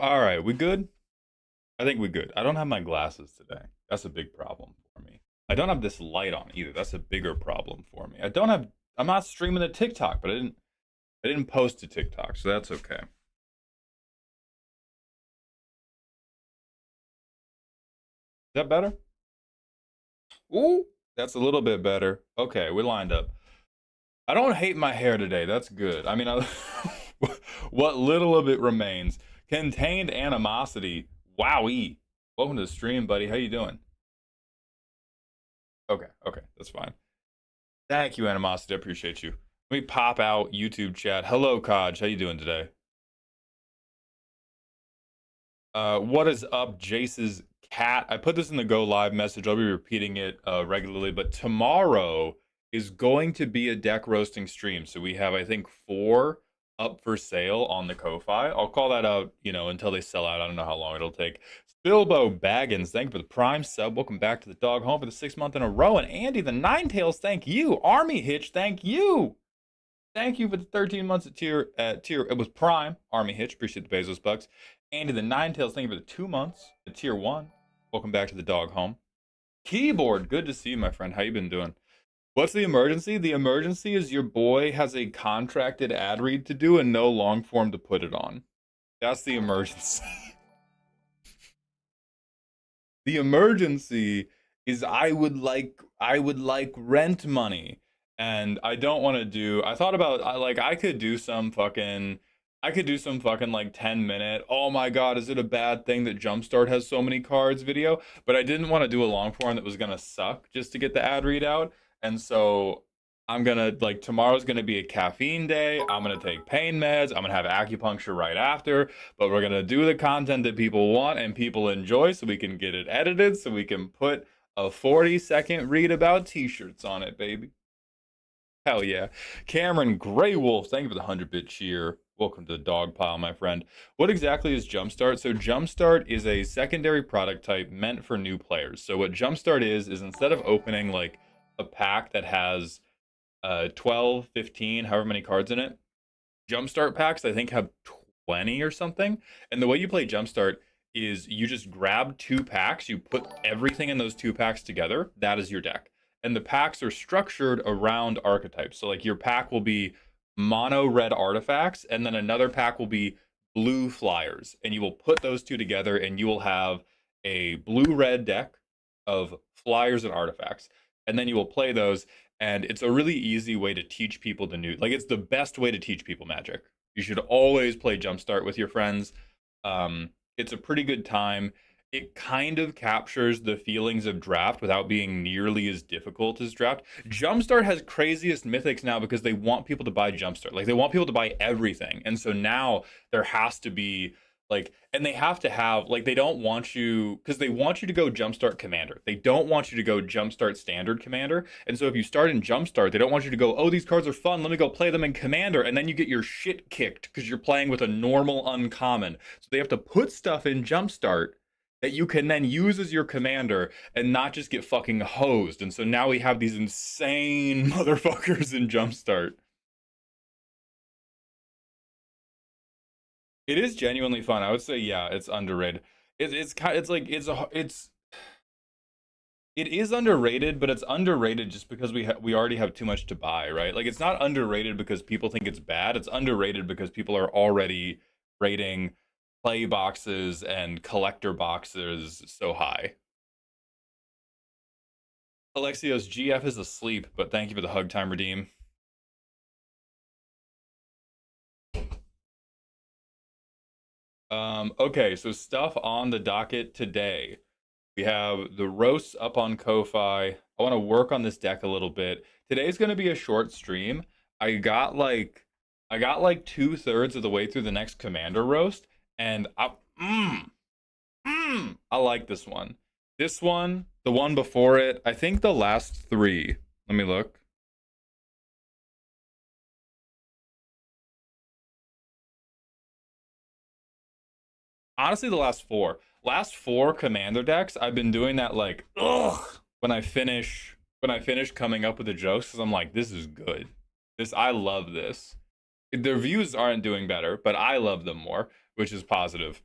All right, we good? I think we good. I don't have my glasses today. That's a big problem for me. I don't have this light on either. That's a bigger problem for me. I'm not streaming to TikTok, but I didn't post to TikTok, so that's okay. Is that better? Ooh, that's a little bit better. Okay, we lined up. I don't hate my hair today. That's good. I mean, what little of it remains. Contained animosity. Wowee. Welcome to the stream, buddy. How you doing? Okay, okay, that's fine. Thank you, Animosity. I appreciate you. Let me pop out YouTube chat. Hello, Kaj. How you doing today? What is up, Jace's cat? I put this in the Go Live message. I'll be repeating it regularly, but tomorrow is going to be a deck roasting stream. So we have, I think, 4 up for sale on the Ko-Fi. I'll call that out, until they sell out. I don't know how long it'll take. Bilbo Baggins, thank you for the Prime sub. Welcome back to the Dog Home for the 6th month in a row. And Andy the Ninetails, thank you. Army Hitch, thank you. Thank you for the 13 months at tier. It was Prime. Army Hitch, appreciate the Bezos bucks. Andy the Ninetails, thank you for the 2 months at tier 1. Welcome back to the Dog Home. Keyboard, good to see you, my friend. How you been doing? What's the emergency? The emergency is your boy has a contracted ad read to do and no long form to put it on. That's the emergency. The emergency is I would like rent money, and I don't want to do. I thought about I could do some fucking like 10-minute. Oh my god, is it a bad thing that Jumpstart has so many cards video? But I didn't want to do a long form that was gonna suck just to get the ad read out, and so I'm gonna tomorrow's gonna be a caffeine day. I'm gonna take pain meds. I'm gonna have acupuncture right after. But we're gonna do the content that people want and people enjoy, so we can get it edited, so we can put a 40-second read about t-shirts on it, baby. Hell yeah. Cameron Grey Wolf, thank you for the 100-bit cheer. Welcome to the dog pile, my friend. What exactly is Jumpstart? So Jumpstart is a secondary product type meant for new players. So what Jumpstart is instead of opening like a pack that has 12, 15, however many cards in it. Jumpstart packs, I think, have 20 or something. And the way you play Jumpstart is you just grab 2 packs, you put everything in those 2 packs together. That is your deck. And the packs are structured around archetypes. So like your pack will be mono red artifacts, and then another pack will be blue flyers. And you will put those 2 together and you will have a blue-red deck of flyers and artifacts. And then you will play those. And it's a really easy way to teach people it's the best way to teach people Magic. You should always play Jumpstart with your friends. It's a pretty good time. It kind of captures the feelings of draft without being nearly as difficult as draft. Jumpstart has craziest mythics now because they want people to buy Jumpstart. Like, they want people to buy everything. And so now there has to be and they have to have they don't want you, because they want you to go Jumpstart Commander. They don't want you to go Jumpstart Standard Commander. And so if you start in Jumpstart, they don't want you to go, oh, these cards are fun, let me go play them in Commander, and then you get your shit kicked because you're playing with a normal uncommon. So they have to put stuff in Jumpstart that you can then use as your commander and not just get fucking hosed. And so now we have these insane motherfuckers in Jumpstart. It is genuinely fun. I would say, yeah, it's underrated. It is underrated, but it's underrated just because we already have too much to buy, right? Like, it's not underrated because people think it's bad. It's underrated because people are already rating play boxes and collector boxes so high. Alexios, GF is asleep, but thank you for the hug time redeem. Okay, so stuff on the docket today. We have the roasts up on Ko-Fi. I want to work on this deck a little bit. Today's going to be a short stream. I got like 2/3 of the way through the next commander roast, and I like this one. This one, the one before it, I think the last 3. Let me look. Honestly, the last 4. Last 4 commander decks, I've been doing that when I finish coming up with the jokes, because I'm like, this is good. I love this. Their views aren't doing better, but I love them more, which is positive.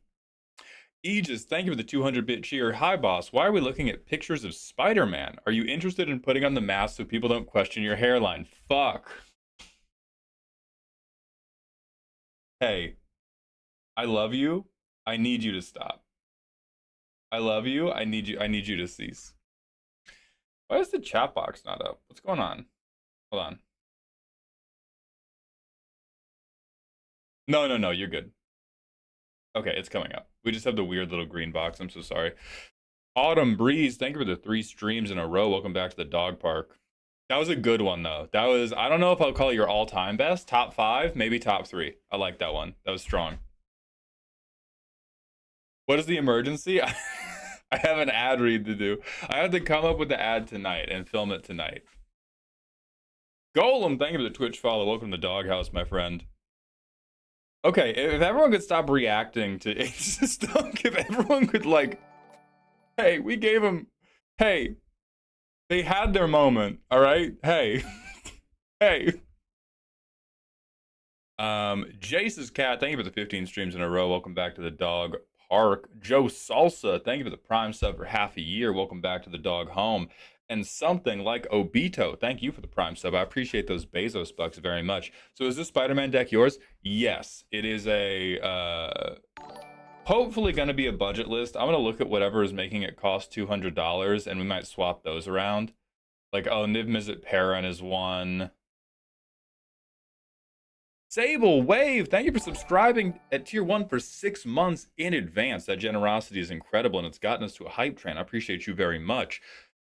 Aegis, thank you for the 200-bit cheer. Hi, boss. Why are we looking at pictures of Spider-Man? Are you interested in putting on the mask so people don't question your hairline? Fuck. Hey, I love you. I need you to stop. I love you. I need you. I need you to cease. Why is the chat box not up? What's going on? Hold on. No, no, no. You're good. Okay, it's coming up. We just have the weird little green box. I'm so sorry. Autumn Breeze, thank you for the 3 streams in a row. Welcome back to the dog park. That was a good one though. That was, I don't know if I'll call it your all-time best. Top 5, maybe top 3. I like that one. That was strong. What is the emergency? I have an ad read to do. I have to come up with the ad tonight and film it tonight. Golem, thank you for the Twitch follow. Welcome to the doghouse, my friend. Okay, if everyone could stop reacting to Aces Dunk, if everyone could like, hey, we gave them, hey, they had their moment, all right? Hey, hey. Jace's cat, thank you for the 15 streams in a row. Welcome back to the dog park. Joe Salsa, thank you for the prime sub for half a year. Welcome back to the dog home. And something like Obito, thank you for the prime sub. I appreciate those Bezos bucks very much. So is this Spider-Man deck yours? Yes, it is a hopefully going to be a budget list. I'm going to look at whatever is making it cost $200 and we might swap those around. Like, oh, Niv Mizzet Perrin is one. Sable Wave, thank you for subscribing at tier 1 for 6 months in advance. That generosity is incredible and it's gotten us to a hype train. I appreciate you very much.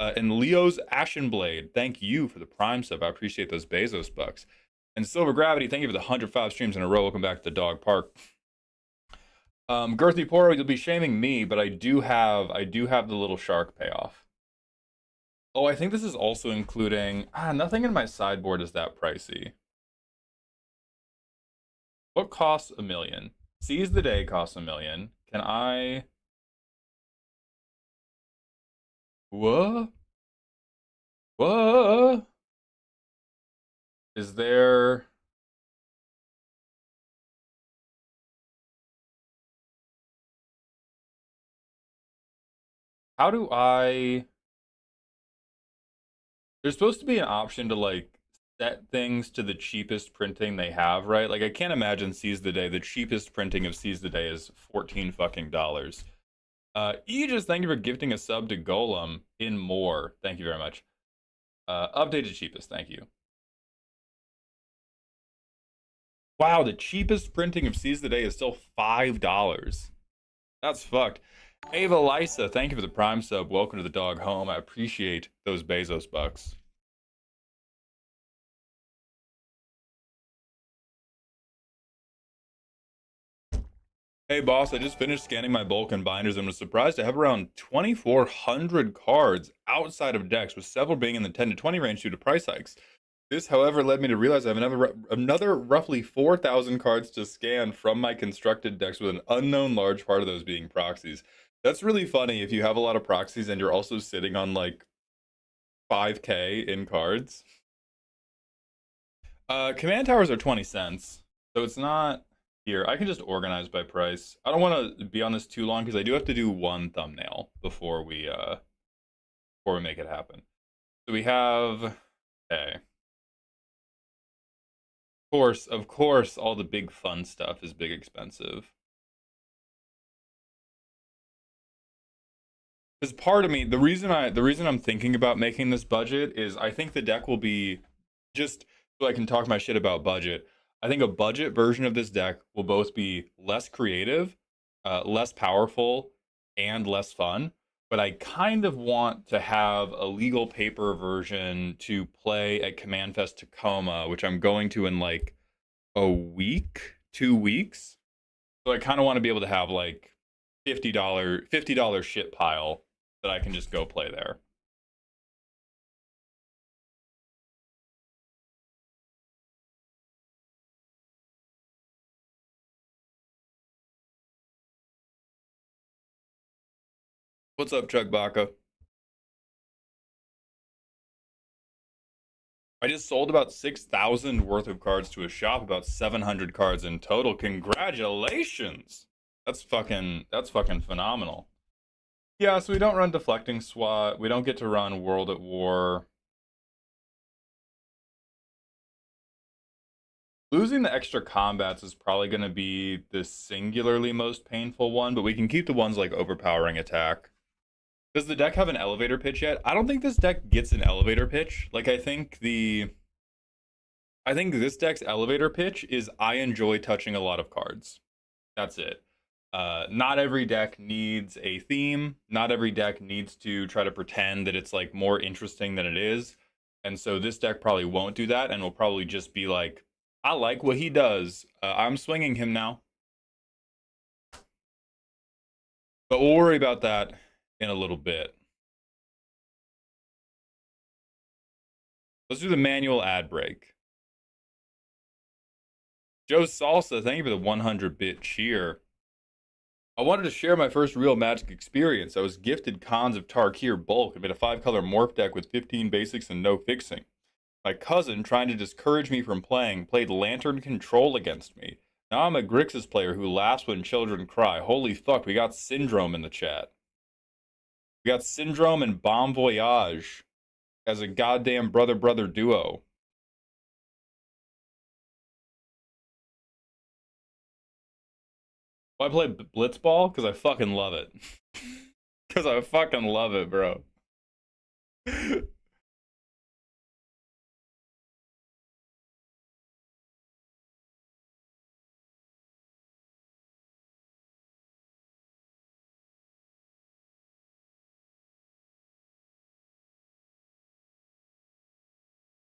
And Leo's Ashen Blade, thank you for the prime sub. I appreciate those Bezos bucks. And Silver Gravity, thank you for the 105 streams in a row. Welcome back to the dog park. Girthy Poro, you'll be shaming me, but I do have the little shark payoff. Oh, I think this is also including nothing in my sideboard is that pricey. What costs $1 million? Seize the Day costs $1 million. Can I? What? What? Is there? How do I? There's supposed to be an option to like set things to the cheapest printing they have, right? Like I can't imagine Seize the Day. The cheapest printing of Seize the Day is $14 fucking dollars. Aegis, thank you for gifting a sub to Golem in more. Thank you very much. Updated cheapest, thank you. Wow, the cheapest printing of Seize the Day is still $5. That's fucked. Ava Lysa, thank you for the prime sub. Welcome to the dog home. I appreciate those Bezos bucks. Hey boss, I just finished scanning my bulk and binders and was surprised to have around 2,400 cards outside of decks, with several being in the 10 to 20 range due to price hikes. This, however, led me to realize I have another roughly 4,000 cards to scan from my constructed decks, with an unknown large part of those being proxies. That's really funny if you have a lot of proxies and you're also sitting on like 5K in cards. Command towers are 20 cents, so it's not here. I can just organize by price. I don't want to be on this too long because I do have to do one thumbnail before we make it happen. So we have okay. Of course, all the big fun stuff is big expensive. Because part of me, the reason I'm thinking about making this budget is I think the deck will be, just so I can talk my shit about budget. I think a budget version of this deck will both be less creative, less powerful, and less fun. But I kind of want to have a legal paper version to play at Command Fest Tacoma, which I'm going to in like a week, 2 weeks. So I kind of want to be able to have like $50 shit pile that I can just go play there. What's up, Chuck Baca? I just sold about 6,000 worth of cards to a shop, about 700 cards in total. Congratulations! That's fucking phenomenal. Yeah, so we don't run deflecting SWAT. We don't get to run World at War. Losing the extra combats is probably going to be the singularly most painful one, but we can keep the ones like overpowering attack. Does the deck have an elevator pitch yet? I don't think this deck gets an elevator pitch. Like I think this deck's elevator pitch is I enjoy touching a lot of cards. That's it. Not every deck needs a theme. Not every deck needs to try to pretend that it's like more interesting than it is. And so this deck probably won't do that and will probably just be like, I like what he does. I'm swinging him now. But we'll worry about that in a little bit. Let's do the manual ad break. Joe Salsa, thank you for the 100-bit cheer. I wanted to share my first real Magic experience. I was gifted Cons of Tarkir bulk and made a 5-color morph deck with 15 basics and no fixing. My cousin, trying to discourage me from playing, played Lantern Control against me. Now I'm a Grixis player who laughs when children cry. Holy fuck, we got Syndrome in the chat. We got Syndrome and Bon Voyage as a goddamn brother-brother duo. Why play Blitzball? Because I fucking love it. Because I fucking love it, bro.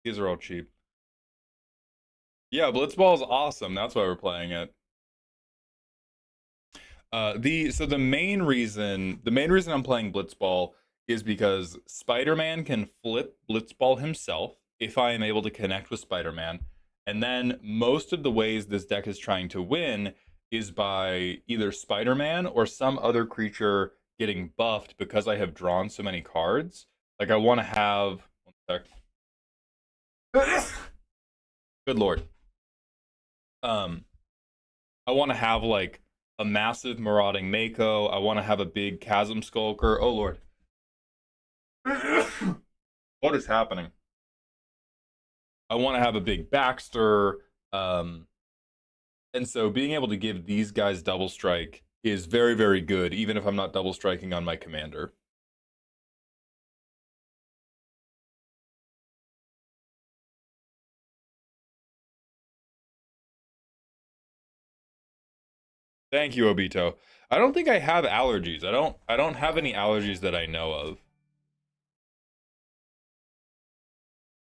These are all cheap. Yeah, Blitzball is awesome. That's why we're playing it. The main reason I'm playing Blitzball is because Spider-Man can flip Blitzball himself if I am able to connect with Spider-Man. And then most of the ways this deck is trying to win is by either Spider-Man or some other creature getting buffed because I have drawn so many cards. Like I want to have one sec. Good lord. Um I want to have like a massive marauding Mako. I want to have a big Chasm Skulker. Oh lord. What is happening? I want to have a big Baxter. And so being able to give these guys double strike is very, very good, even if I'm not double striking on my commander. Thank you, Obito. I don't think I have allergies. I don't have any allergies that I know of.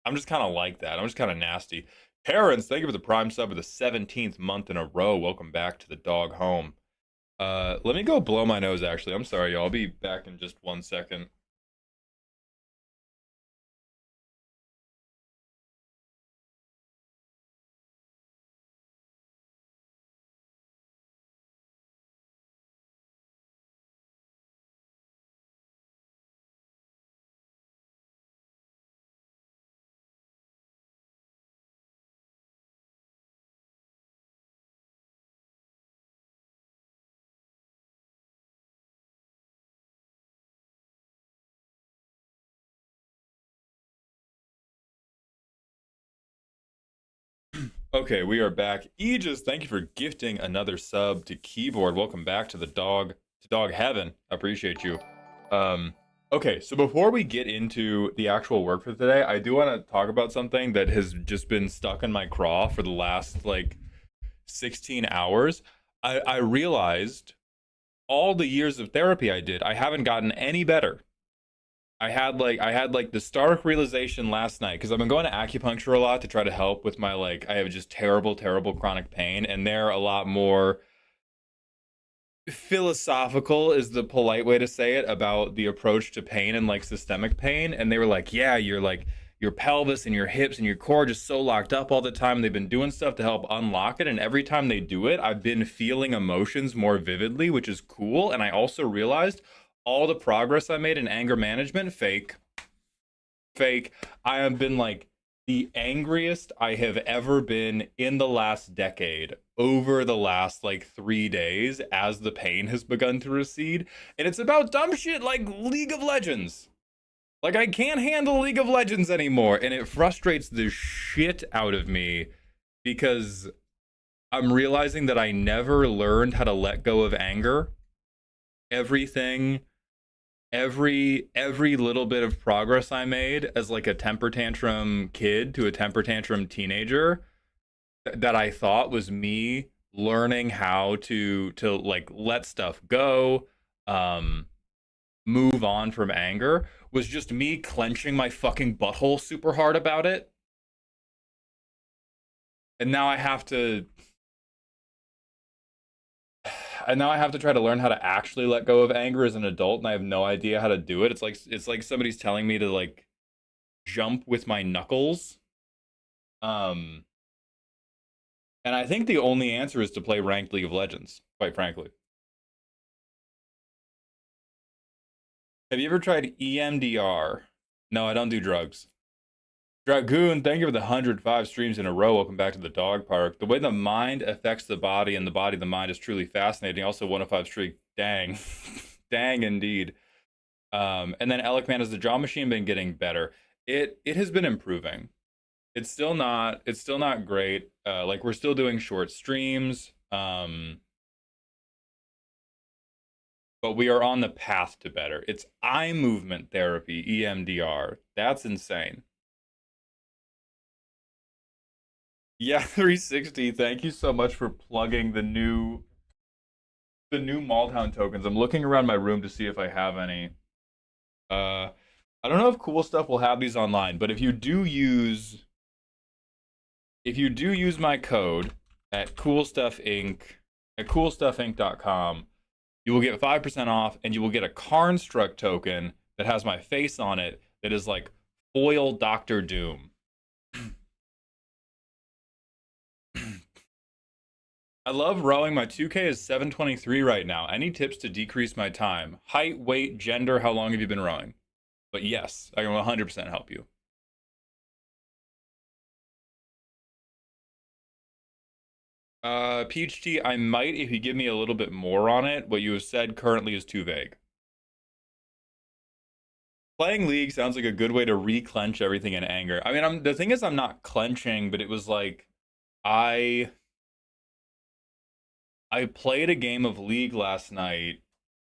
I'm just kind of like that. I'm just kind of nasty. Parents, thank you for the prime sub of the 17th month in a row. Welcome back to the dog home. Let me go blow my nose, actually. I'm sorry, y'all. I'll be back in just 1 second. Okay, we are back. Aegis, thank you for gifting another sub to Keyboard. Welcome back to dog heaven. Appreciate you. Okay, so before we get into the actual work for today, I do want to talk about something that has just been stuck in my craw for the last like 16 hours. I realized all the years of therapy I did, I haven't gotten any better. I had like the stark realization last night because I've been going to acupuncture a lot to try to help with my like I have just terrible chronic pain, and they're a lot more philosophical is the polite way to say it about the approach to pain and like systemic pain. And they were like, yeah, you're like your pelvis and your hips and your core are just so locked up all the time. They've been doing stuff to help unlock it, and every time they do it, I've been feeling emotions more vividly, which is cool. And I also realized all the progress I made in anger management, fake. I have been like the angriest I have ever been in the last decade over the last like 3 days as the pain has begun to recede. And it's about dumb shit like League of Legends. Like, I can't handle League of Legends anymore. And it frustrates the shit out of me because I'm realizing that I never learned how to let go of anger. Everything every little bit of progress I made as like a temper tantrum kid to a temper tantrum teenager that I thought was me learning how to like let stuff go, um move on from anger was just me clenching my fucking butthole super hard about it. And now I have to and now I have to try to learn how to actually let go of anger as an adult, and I have no idea how to do it. It's like somebody's telling me to like jump with my knuckles. Um, and I think the only answer is to play ranked League of Legends, quite frankly. Have you ever tried EMDR? No, I don't do drugs. Dragoon, thank you for the 105 streams in a row. Welcome back to the dog park. The way the mind affects the body and the body the mind is truly fascinating. Also, 105 streak. Dang. Dang indeed. And then Alec Man, has the draw machine been getting better? It has been improving. It's still not great. Like we're still doing short streams. But we are on the path to better. It's eye movement therapy, EMDR. That's insane. Yeah, 360. Thank you so much for plugging the new Malltown tokens. I'm looking around my room to see if I have any. Uh I don't know if cool stuff will have these online, but if you do use my code at coolstuffinc at coolstuffinc.com, you will get 5% off and you will get a Carnstruck token that has my face on it that is like foil Doctor Doom. I love rowing. My 2K is 723 right now. Any tips to decrease my time? Height, weight, gender, how long have you been rowing? But yes, I can 100% help you. Peach tea, I might if you give me a little bit more on it. What you have said currently is too vague. Playing League sounds like a good way to re-clench everything in anger. I mean, the thing is, I'm not clenching, but it was like I I played a game of League last night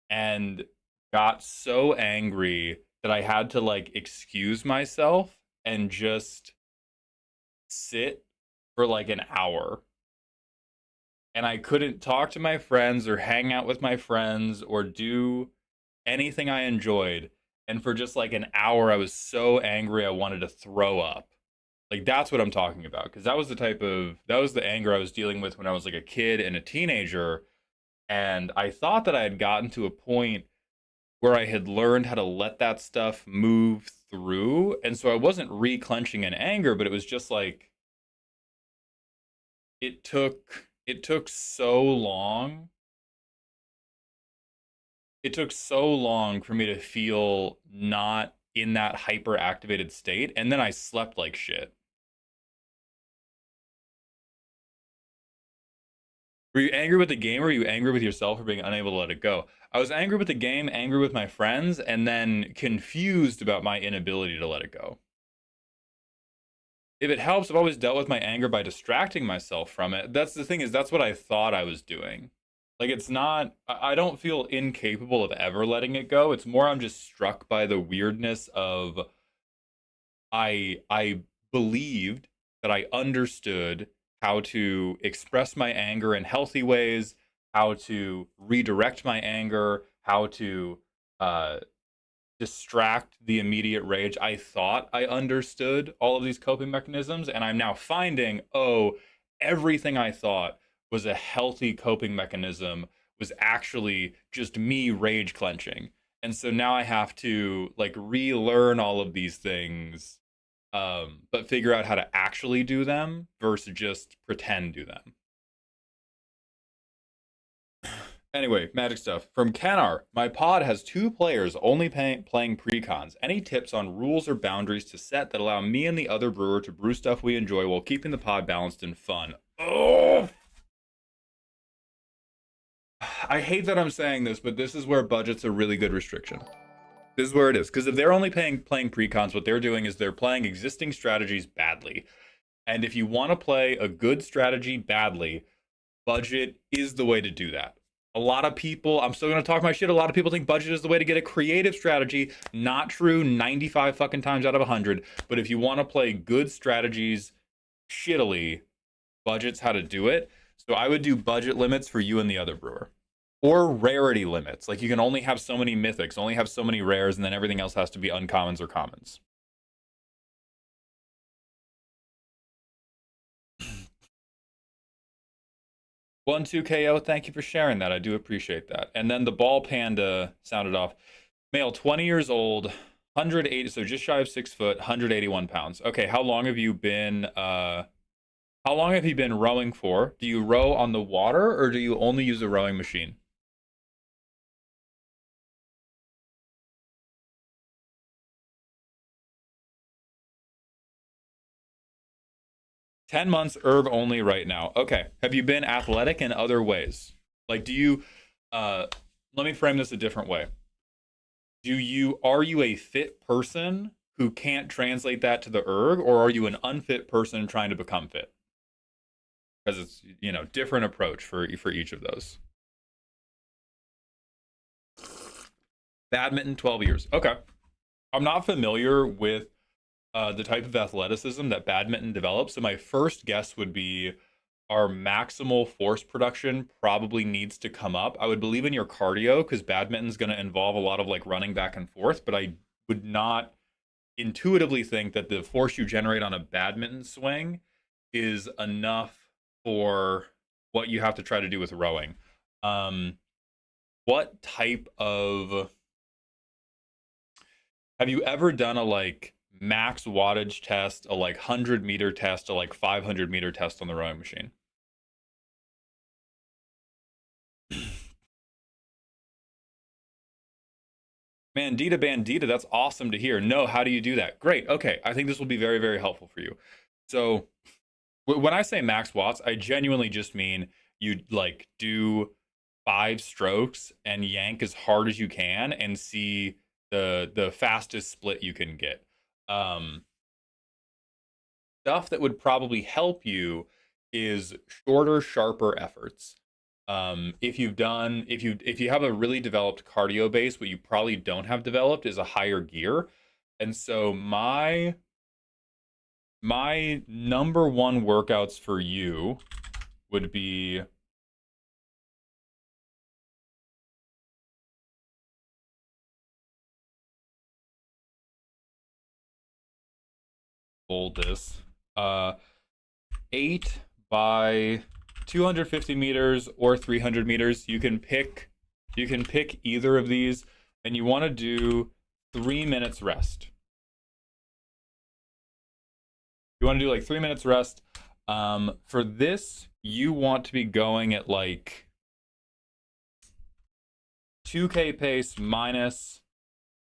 and got so angry that I had to like excuse myself and just sit for like an hour. And I couldn't talk to my friends or hang out with my friends or do anything I enjoyed. And for just like an hour, I was so angry I wanted to throw up. Like that's what I'm talking about. Because that was the anger I was dealing with when I was like a kid and a teenager. And I thought that I had gotten to a point where I had learned how to let that stuff move through. And so I wasn't re-clenching in anger, but it was just like it took so long. It took so long for me to feel not in that hyper activated state, and then I slept like shit. Were you angry with the game or were you angry with yourself for being unable to let it go? I was angry with the game, angry with my friends, and then confused about my inability to let it go. If it helps, I've always dealt with my anger by distracting myself from it. That's the thing, is that's what I thought I was doing. Like it's not, I don't feel incapable of ever letting it go. It's more I'm just struck by the weirdness of I believed that I understood how to express my anger in healthy ways, how to redirect my anger, how to uh distract the immediate rage. I thought I understood all of these coping mechanisms, and I'm now finding, oh, everything I thought was a healthy coping mechanism was actually just me rage clenching. And so now I have to like relearn all of these things, but figure out how to actually do them versus just pretend do them. Anyway, magic stuff. From Canar, my pod has two players only playing precons. Any tips on rules or boundaries to set that allow me and the other brewer to brew stuff we enjoy while keeping the pod balanced and fun? Oh, I hate that I'm saying this, but this is where budget's a really good restriction. This is where it is. Because if they're only playing precons, what they're doing is they're playing existing strategies badly. And if you want to play a good strategy badly, budget is the way to do that. A lot of people, I'm still going to talk my shit. A lot of people think budget is the way to get a creative strategy. Not true 95 fucking times out of 100. But if you want to play good strategies shittily, budget's how to do it. So I would do budget limits for you and the other brewer. Or rarity limits. Like you can only have so many mythics, only have so many rares, and then everything else has to be uncommons or commons. One two KO, thank you for sharing that. I do appreciate that. And then the ball panda sounded off. Male, 20 years old, 180, so just shy of 6 foot, 181 pounds. Okay, how long have you been rowing for? Do you row on the water or do you only use a rowing machine? 10 months herb only right now. Okay. Have you been athletic in other ways? Like, do you, uh, let me frame this a different way. Are you a fit person who can't translate that to the erg, or are you an unfit person trying to become fit? Because it's, different approach for each of those. Badminton, 12 years. Okay. I'm not familiar with the type of athleticism that badminton develops. So my first guess would be our maximal force production probably needs to come up. I would believe in your cardio because badminton's going to involve a lot of like running back and forth, but I would not intuitively think that the force you generate on a badminton swing is enough for what you have to try to do with rowing. Um, what type of have you ever done a like max wattage test, a like 100-meter test, a like 500-meter test on the rowing machine? Bandita, Bandita, that's awesome to hear. No, how do you do that? Great. Okay, I think this will be very, very helpful for you. So, when I say max watts, I genuinely just mean you like do 5 strokes and yank as hard as you can and see the fastest split you can get. Um, Stuff that would probably help you is shorter, sharper efforts. If you have a really developed cardio base, what you probably don't have developed is a higher gear. And so my number one workouts for you would be bold this. 8 by 250 meters or 300 meters. You can pick either of these, and you want to do 3 minutes rest. You want to do like 3 minutes rest. For this, you want to be going at like 2K pace minus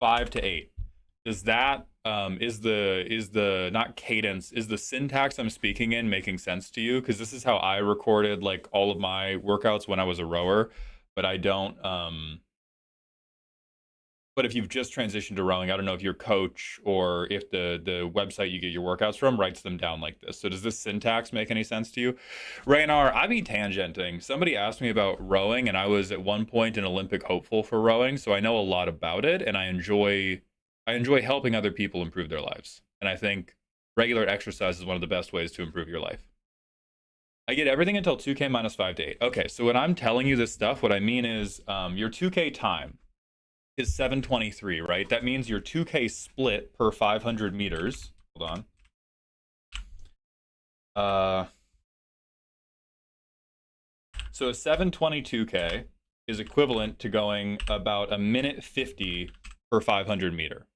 5 to 8. Does that is the not cadence, is the syntax I'm speaking in making sense to you? Because this is how I recorded like all of my workouts when I was a rower, but I don't but if you've just transitioned to rowing, I don't know if your coach or if the website you get your workouts from writes them down like this. So does this syntax make any sense to you? Raynar, I be tangenting. Somebody asked me about rowing, and I was at one point an Olympic hopeful for rowing, so I know a lot about it, and I enjoy helping other people improve their lives. And I think regular exercise is one of the best ways to improve your life. I get everything until 2K minus 5 to 8. Okay, so when I'm telling you this stuff, what I mean is your 2K time is 723, right? That means your 2K split per 500 meters. Hold on. So a 722K is equivalent to going about a minute 50 per 500 meter.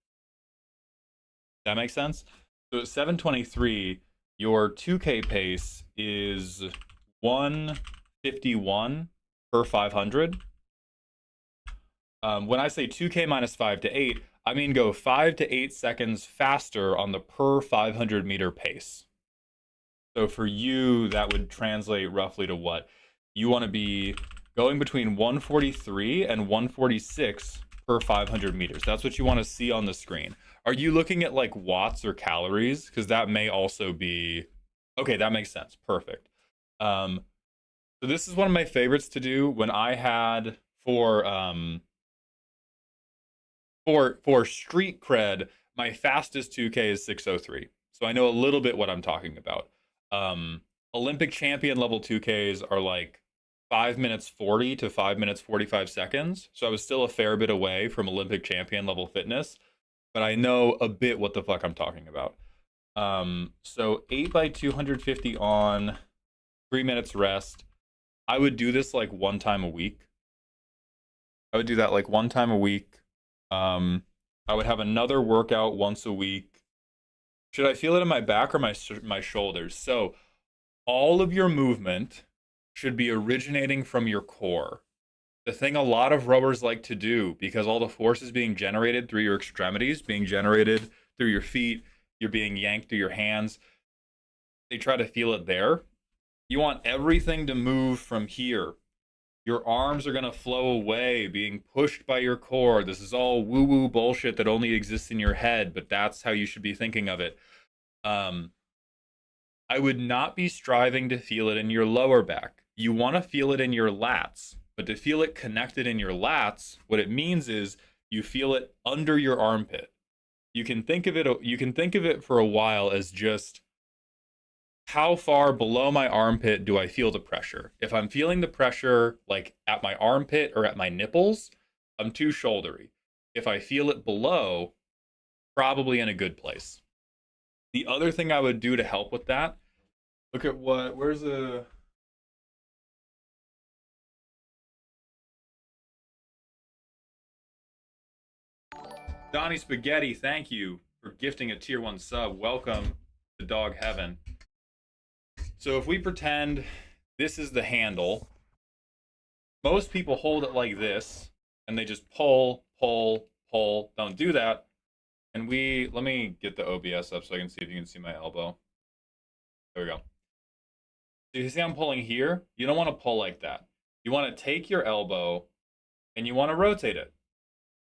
That makes sense? So at 723, your 2K pace is 151 per 500. When I say 2K minus 5 to 8, I mean go 5 to 8 seconds faster on the per 500-meter pace. So for you, that would translate roughly to what? You want to be going between 143 and 146 per 500 meters. That's what you want to see on the screen. Are you looking at like watts or calories? Because that may also be. Okay, that makes sense. Perfect. Um, so this is one of my favorites to do when I had for street cred, my fastest 2K is 603. So I know a little bit what I'm talking about. Um, Olympic champion level 2Ks are like 5 minutes 40 to 5 minutes 45 seconds. So I was still a fair bit away from Olympic champion level fitness, but I know a bit what the fuck I'm talking about. So 8 by 250 on, 3 minutes rest. I would do this like one time a week. I would do that like one time a week. Um, I would have another workout once a week. Should I feel it in my back or my shoulders? So all of your movement should be originating from your core. The thing a lot of rowers like to do, because all the force is being generated through your extremities, being generated through your feet, you're being yanked through your hands. They try to feel it there. You want everything to move from here. Your arms are going to flow away, being pushed by your core. This is all woo woo bullshit that only exists in your head, but that's how you should be thinking of it. Um, I would not be striving to feel it in your lower back. You want to feel it in your lats, but to feel it connected in your lats, what it means is you feel it under your armpit. You can think of it for a while as just how far below my armpit do I feel the pressure? If I'm feeling the pressure like at my armpit or at my nipples, I'm too shouldery. If I feel it below, probably in a good place. The other thing I would do to help with that, look at where's the Donnie Spaghetti, thank you for gifting a tier 1 sub. Welcome to Dog Heaven. So if we pretend this is the handle, most people hold it like this and they just pull, pull, pull. Don't do that. And let me get the OBS up so I can see if you can see my elbow. There we go. So you see I'm pulling here? You don't want to pull like that. You want to take your elbow and you want to rotate it.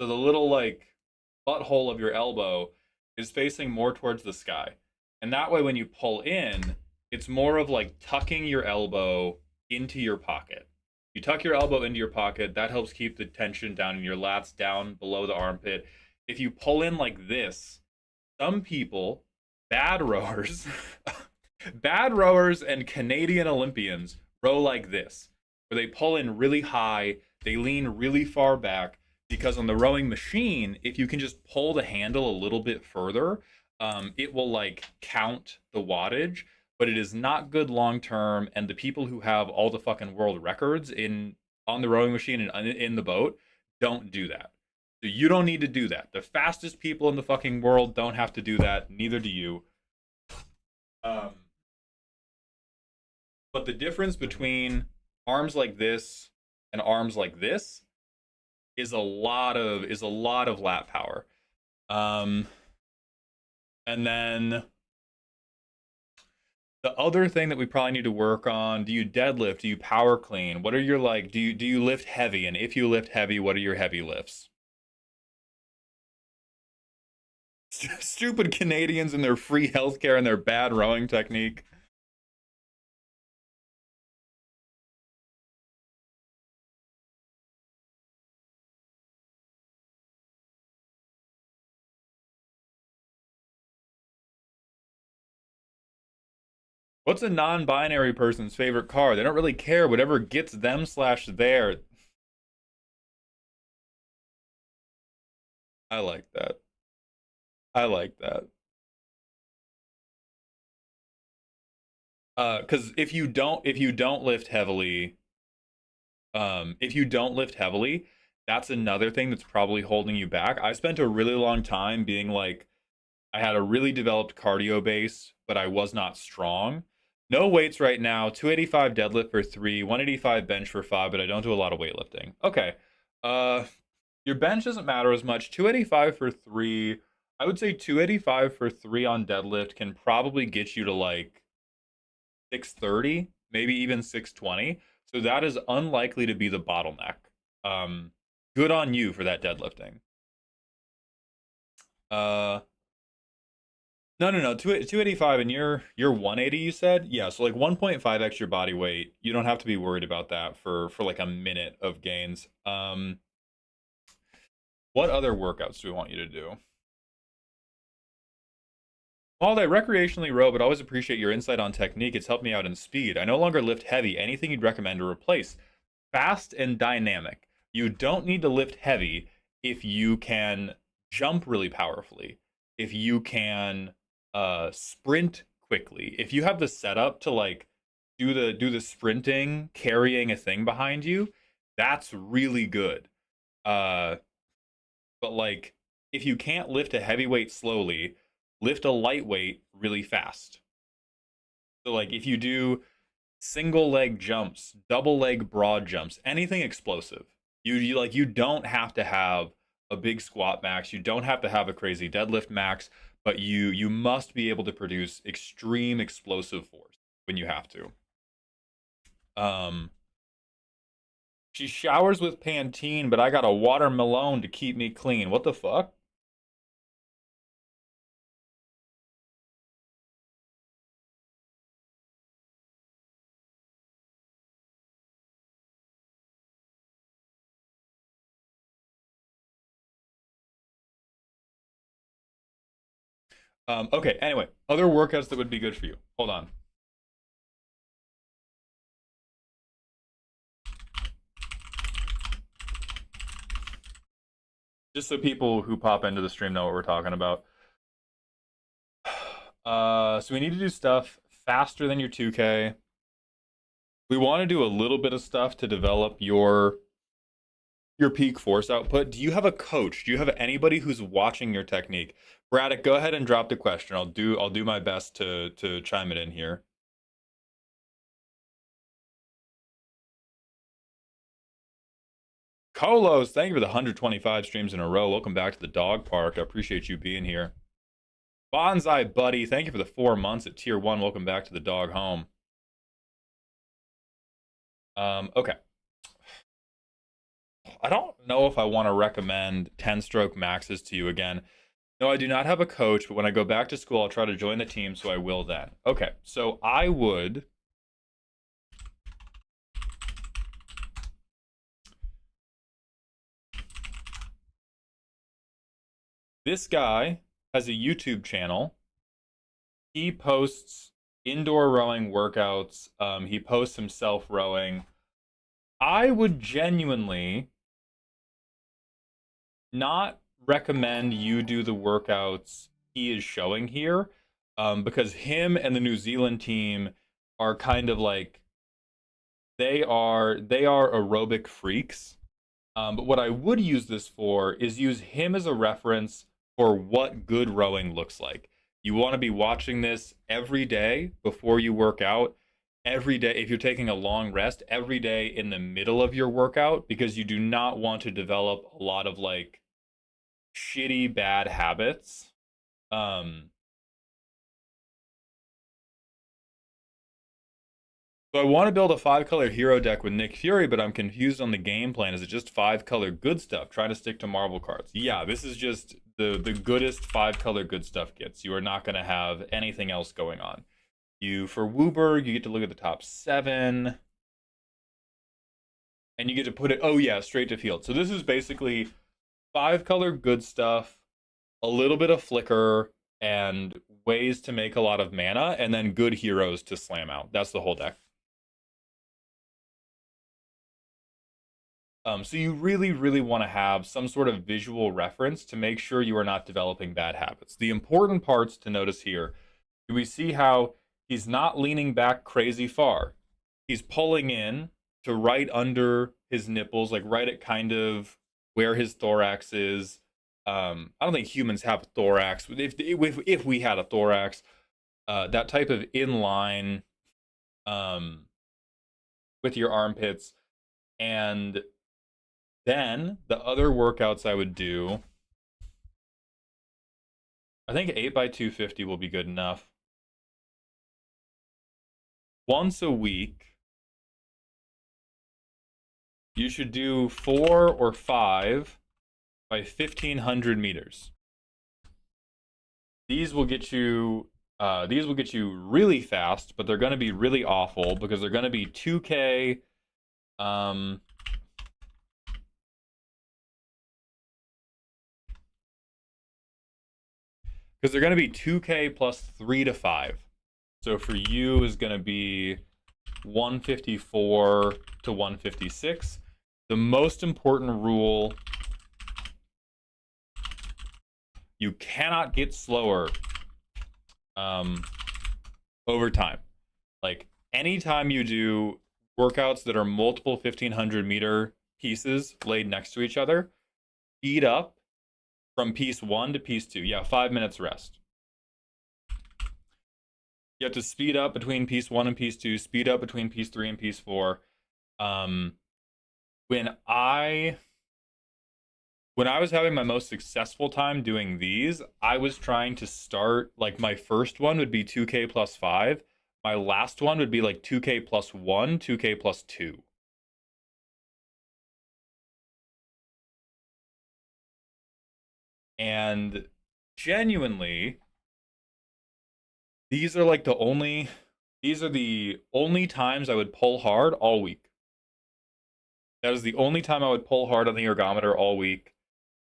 So the little like butthole of your elbow is facing more towards the sky. And that way when you pull in, it's more of like tucking your elbow into your pocket. You tuck your elbow into your pocket, that helps keep the tension down in your lats, down below the armpit. If you pull in like this, some people, bad rowers, bad rowers and Canadian Olympians row like this, where they pull in really high, they lean really far back, because on the rowing machine, if you can just pull the handle a little bit further, it will like count the wattage, but it is not good long term. And the people who have all the fucking world records on the rowing machine and in the boat don't do that. So you don't need to do that. The fastest people in the fucking world don't have to do that. Neither do you. Um, but the difference between arms like this and arms like this is a lot of lat power. Um, and then the other thing that we probably need to work on, do you deadlift? Do you power clean? What are your like do you lift heavy? And if you lift heavy, what are your heavy lifts? Stupid Canadians and their free healthcare and their bad rowing technique. What's a non-binary person's favorite car? They don't really care. Whatever gets them slash there. I like that. I like that. Because if you don't lift heavily, that's another thing that's probably holding you back. I spent a really long time being like, I had a really developed cardio base, but I was not strong. No weights right now. 285 deadlift for 3, 185 bench for 5, but I don't do a lot of weightlifting. Okay. Uh, Your bench doesn't matter as much. 285 for three. I would say 285 for three on deadlift can probably get you to like 630, maybe even 620. So that is unlikely to be the bottleneck. Um, Good on you for that deadlifting. Uh, no, no, no. 285 and you're 180, you said? Yeah, so like 1.5 extra body weight. You don't have to be worried about that for like a minute of gains. What other workouts do we want you to do? While I recreationally row, but always appreciate your insight on technique. It's helped me out in speed. I no longer lift heavy. Anything you'd recommend to replace? Fast and dynamic. You don't need to lift heavy if you can jump really powerfully. If you can sprint quickly. If you have the setup to like do the sprinting, carrying a thing behind you, that's really good. Uh but like if you can't lift a heavyweight slowly, lift a lightweight really fast. So like if you do single leg jumps, double leg broad jumps, anything explosive. You don't have to have a big squat max, you don't have to have a crazy deadlift max, but you must be able to produce extreme explosive force when you have to. Um she showers with Pantene, but I got a watermelon to keep me clean. What the fuck? Okay, anyway, other workouts that would be good for you. Hold on. Just so people who pop into the stream know what we're talking about. So we need to do stuff faster than your 2K. We want to do a little bit of stuff to develop your peak force output. Do you have a coach? Do you have anybody who's watching your technique? Braddock, go ahead and drop the question. I'll do my best to chime it in here. Colos, thank you for the 125 streams in a row. Welcome back to the dog park. I appreciate you being here. Bonsai Buddy, thank you for the 4 months at tier 1. Welcome back to the dog home. Okay. I don't know if I want to recommend 10 stroke maxes to you again. No, I do not have a coach, but when I go back to school, I'll try to join the team, so I will then. Okay, so I would. This guy has a YouTube channel. He posts indoor rowing workouts. He posts himself rowing. I would genuinely not recommend you do the workouts he is showing here, because him and the New Zealand team are kind of like they are aerobic freaks. But what I would use this for is use him as a reference for what good rowing looks like. You want to be watching this every day before you work out, every day if you're taking a long rest, every day in the middle of your workout, because you do not want to develop a lot of like shitty bad habits. Um, so I want to build a 5 color hero deck with Nick Fury, but I'm confused on the game plan. Is it just 5 color good stuff? Trying to stick to Marvel cards. Yeah, this is just the goodest 5 color good stuff gets. You are not going to have anything else going on. You for Wooberg, you get to look at the top 7, and you get to put it. Oh yeah, straight to field. So this is basically 5 color good stuff, a little bit of flicker, and ways to make a lot of mana, and then good heroes to slam out. That's the whole deck. So you really, really want to have some sort of visual reference to make sure you are not developing bad habits. The important parts to notice here, do we see how he's not leaning back crazy far? He's pulling in to right under his nipples, like right at kind of where his thorax is. I don't think humans have a thorax. If we had a thorax, that type of inline um, with your armpits, and Then the other workouts I would do, I think 8 by 250 will be good enough. Once a week, you should do 4 or 5 by 1500 meters. These will get you really fast, but they're going to be really awful because they're going to be 2K because they're going to be 2K plus 3 to 5. So for you is going to be 154 to 156. The most important rule, you cannot get slower over time. Like anytime you do workouts that are multiple 1500-meter pieces laid next to each other, speed up from piece 1 to piece 2. Yeah, 5 minutes rest. You have to speed up between piece 1 and piece 2, speed up between piece 3 and piece 4. When I was having my most successful time doing these, I was trying to start, like my first one would be 2K plus 5. My last one would be like 2K plus 1, 2K plus 2. And genuinely, these are the only times I would pull hard all week. That is the only time I would pull hard on the ergometer all week.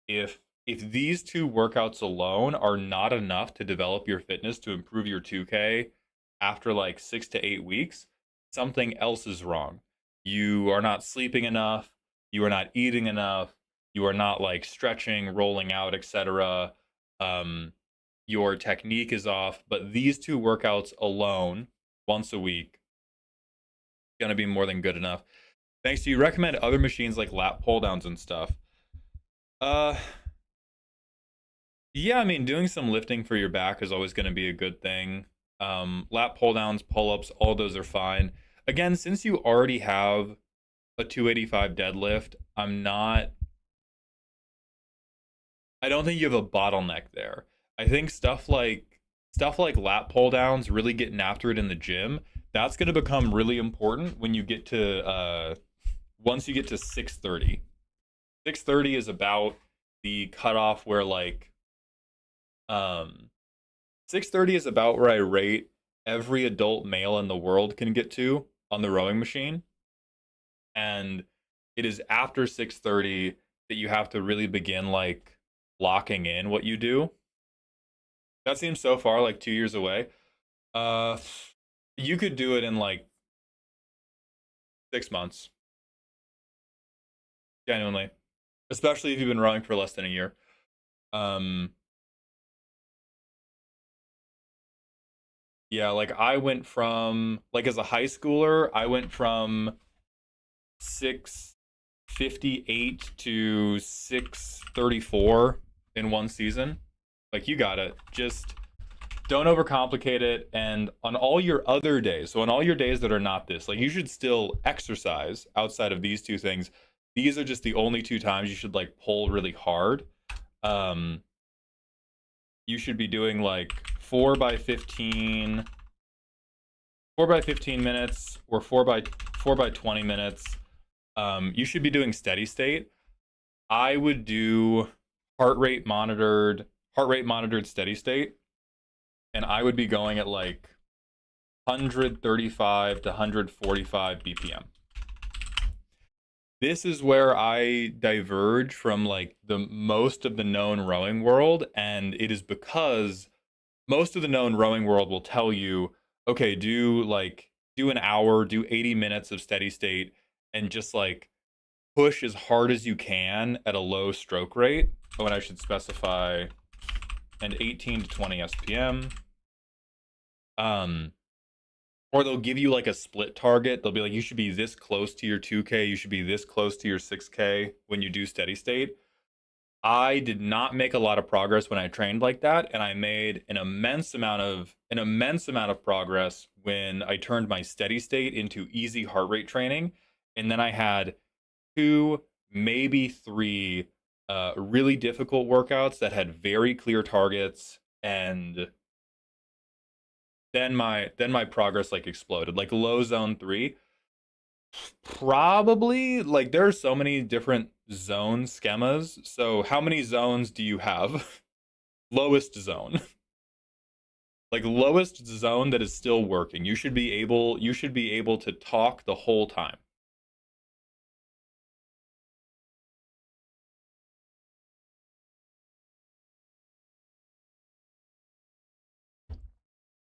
If these two workouts alone are not enough to develop your fitness to improve your 2K after like 6 to 8 weeks, something else is wrong. You are not sleeping enough, you are not eating enough, you are not like stretching, rolling out, etc. Your technique is off, but these two workouts alone, once a week, gonna be more than good enough. Thanks. Do you recommend other machines like lat pull downs and stuff? Uh, yeah, I mean, doing some lifting for your back is always going to be a good thing. Lat pull downs, pull ups, all those are fine. Again, since you already have a 285 deadlift, I don't think you have a bottleneck there. I think stuff like lat pull downs, really getting after it in the gym, that's going to become really important when you get to once you get to 630. 630 is about the cutoff where like 630 is about where I rate every adult male in the world can get to on the rowing machine. And it is after 630 that you have to really begin like locking in what you do. That seems so far like 2 years away. Uh you could do it in like 6 months, genuinely. Especially if you've been rowing for less than a year. Um Yeah, like I went from like as a high schooler, I went from 658 to 634 in one season. Like you got it. Just don't overcomplicate it. And on all your other days, so on all your days that are not this, like you should still exercise outside of these two things. These are just the only two times you should like pull really hard. Um, you should be doing like 4 by 15 minutes or 4 by 20 minutes. You should be doing steady state. I would do heart rate monitored steady state, and I would be going at like 135 to 145 BPM. This is where I diverge from like the most of the known rowing world, and it is because most of the known rowing world will tell you, okay, do an hour, do 80 minutes of steady state, and just like push as hard as you can at a low stroke rate. Oh, and I should specify an 18 to 20 SPM. Or they'll give you like a split target. They'll be like, you should be this close to your 2K, you should be this close to your 6K when you do steady state. I did not make a lot of progress when I trained like that, and I made an immense amount of progress when I turned my steady state into easy heart rate training, and then I had two maybe three really difficult workouts that had very clear targets, and then my progress like exploded. Like low zone 3, probably like there are so many different zone schemas. So how many zones do you have? Lowest zone. Like lowest zone that is still working. You should be able to talk the whole time.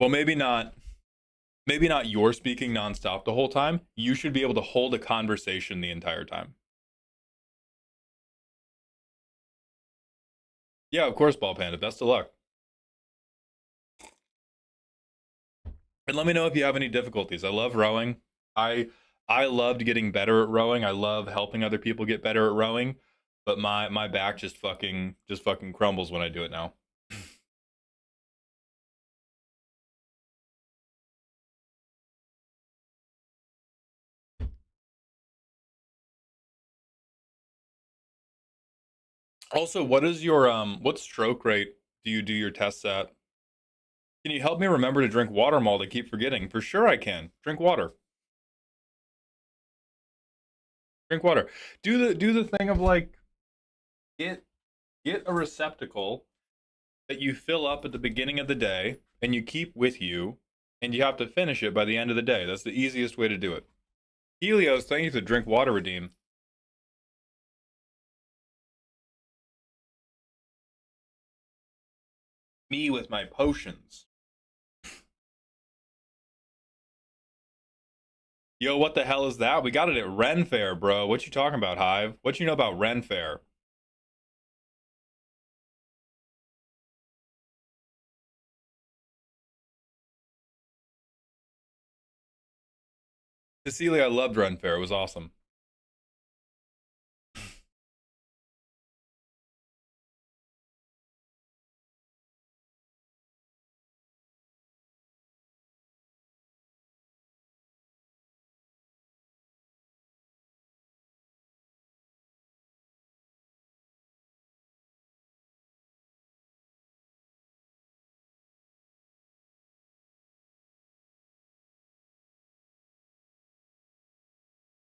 Well, maybe not you're speaking nonstop the whole time. You should be able to hold a conversation the entire time. Yeah, of course, Ball Panda. Best of luck. And let me know if you have any difficulties. I love rowing. I I loved getting better at rowing. I love helping other people get better at rowing, but my back just fucking crumbles when I do it now. Also, what stroke rate do you do your tests at? Can you help me remember to drink water, Malt? I keep forgetting. For sure I can. Drink water. Drink water. Do the thing of like get get a receptacle that you fill up at the beginning of the day and you keep with you, and you have to finish it by the end of the day. That's the easiest way to do it. Helios, thank you for drink water redeem. Me with my potions. Yo, what the hell is that? We got it at Ren Fair, bro. What you talking about, Hive? What you know about Ren Fair? Cecilia, I loved Ren Fair. It was awesome.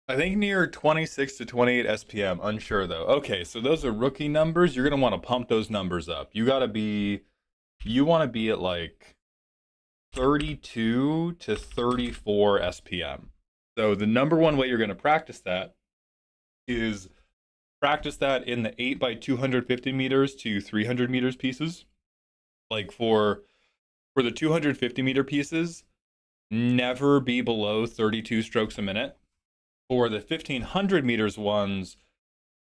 I think near 26 to 28 SPM. Unsure though. Okay, so those are rookie numbers. You're gonna want to pump those numbers up. You want to be at like 32 to 34 SPM. So the number one way you're gonna practice that is practice that in the 8 by 250 meters to 300 meters pieces. Like for the 250 meter pieces, never be below 32 strokes a minute. For the 1500 meters ones,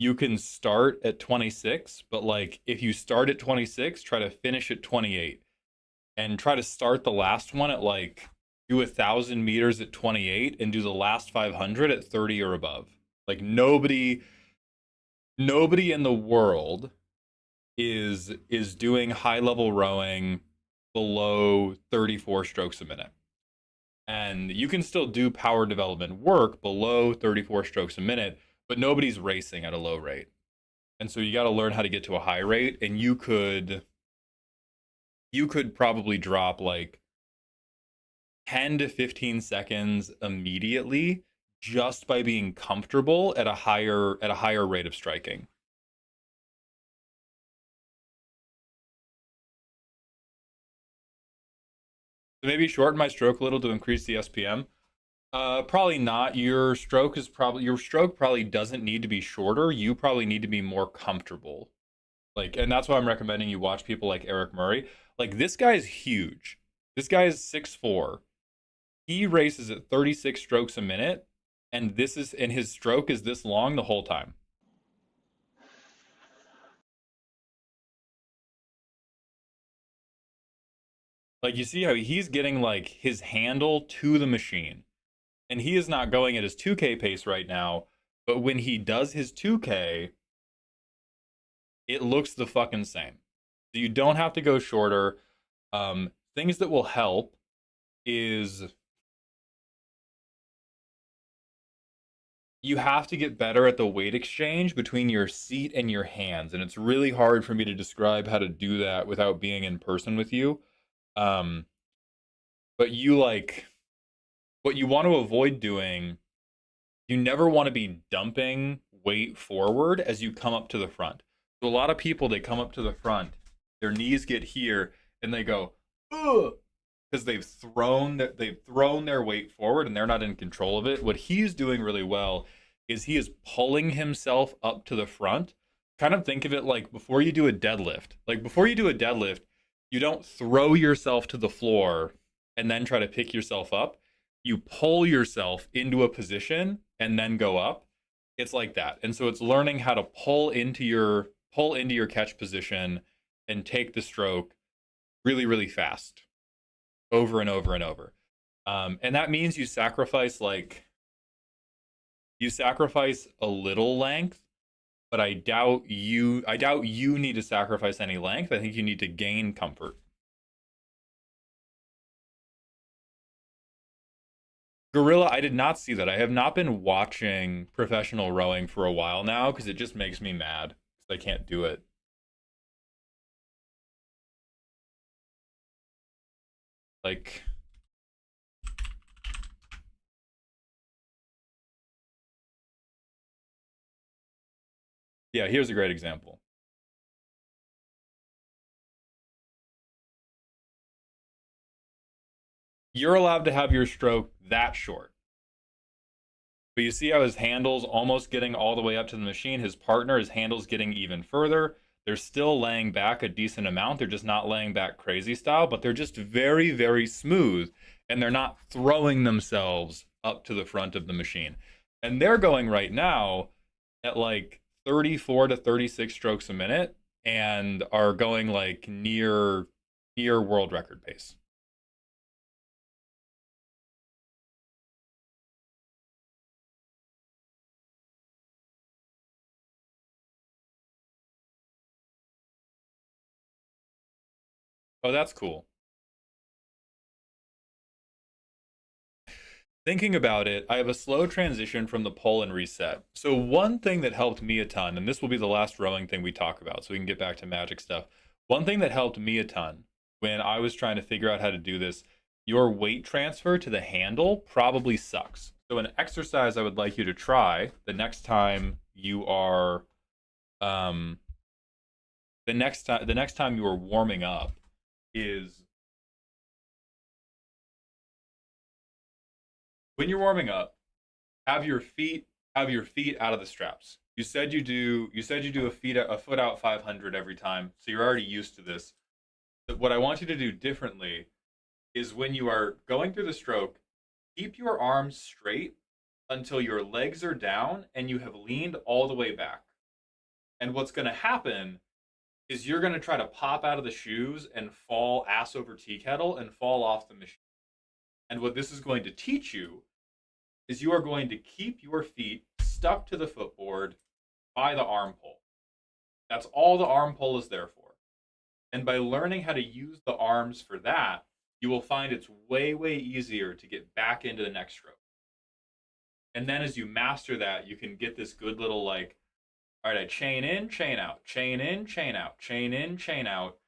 you can start at 26, but like if you start at 26, try to finish at 28, and try to start the last one at like do 1,000 meters at 28 and do the last 500 at 30 or above. Like nobody in the world is doing high level rowing below 34 strokes a minute. And you can still do power development work below 34 strokes a minute, but nobody's racing at a low rate. And so you got to learn how to get to a high rate, and you could probably drop like 10 to 15 seconds immediately just by being comfortable at a higher rate of striking. So maybe shorten my stroke a little to increase the SPM. Probably not. Your stroke probably doesn't need to be shorter. You probably need to be more comfortable. Like, and that's why I'm recommending you watch people like Eric Murray. Like, this guy's huge. This guy is 6'4". He races at 36 strokes a minute, and his stroke is this long the whole time. Like, you see how he's getting like his handle to the machine, and he is not going at his 2K pace right now. But when he does his 2K, it looks the fucking same. So you don't have to go shorter. Things that will help is you have to get better at the weight exchange between your seat and your hands, and it's really hard for me to describe how to do that without being in person with you. Um, but you like what you want to avoid doing, you never want to be dumping weight forward as you come up to the front. So a lot of people, they come up to the front, their knees get here, and they go, ugh, because they've thrown their weight forward and they're not in control of it. What he's doing really well is he is pulling himself up to the front. Kind of think of it like before you do a deadlift. Like before you do a deadlift, you don't throw yourself to the floor and then try to pick yourself up. You pull yourself into a position and then go up. It's like that. And so it's learning how to pull into your catch position and take the stroke really, really fast over and over and over. And that means you sacrifice a little length, but I doubt you need to sacrifice any length. I think you need to gain comfort. Gorilla, I did not see that. I have not been watching professional rowing for a while now because it just makes me mad because I can't do it. Like, yeah, here's a great example. You're allowed to have your stroke that short. But you see how his handle's almost getting all the way up to the machine. His partner, his handle's getting even further. They're still laying back a decent amount. They're just not laying back crazy style, but they're just very, very smooth. And they're not throwing themselves up to the front of the machine. And they're going right now at like 34 to 36 strokes a minute and are going like near world record pace. Oh, that's cool. Thinking about it, I have a slow transition from the pull and reset. So one thing that helped me a ton, and this will be the last rowing thing we talk about, so we can get back to magic stuff. One thing that helped me a ton when I was trying to figure out how to do this, your weight transfer to the handle probably sucks. So an exercise I would like you to try um the next time you are warming up is when you're warming up, have your feet out of the straps. You said you do a foot out 500 every time, so you're already used to this. But what I want you to do differently is when you are going through the stroke, keep your arms straight until your legs are down and you have leaned all the way back. And what's going to happen is you're going to try to pop out of the shoes and fall ass over tea kettle and fall off the machine. And what this is going to teach you is you are going to keep your feet stuck to the footboard by the arm pole. That's all the arm pole is there for. And by learning how to use the arms for that, you will find it's way, way easier to get back into the next stroke. And then as you master that, you can get this good little like, all right, I chain in, chain out, chain in, chain out, chain in, chain out.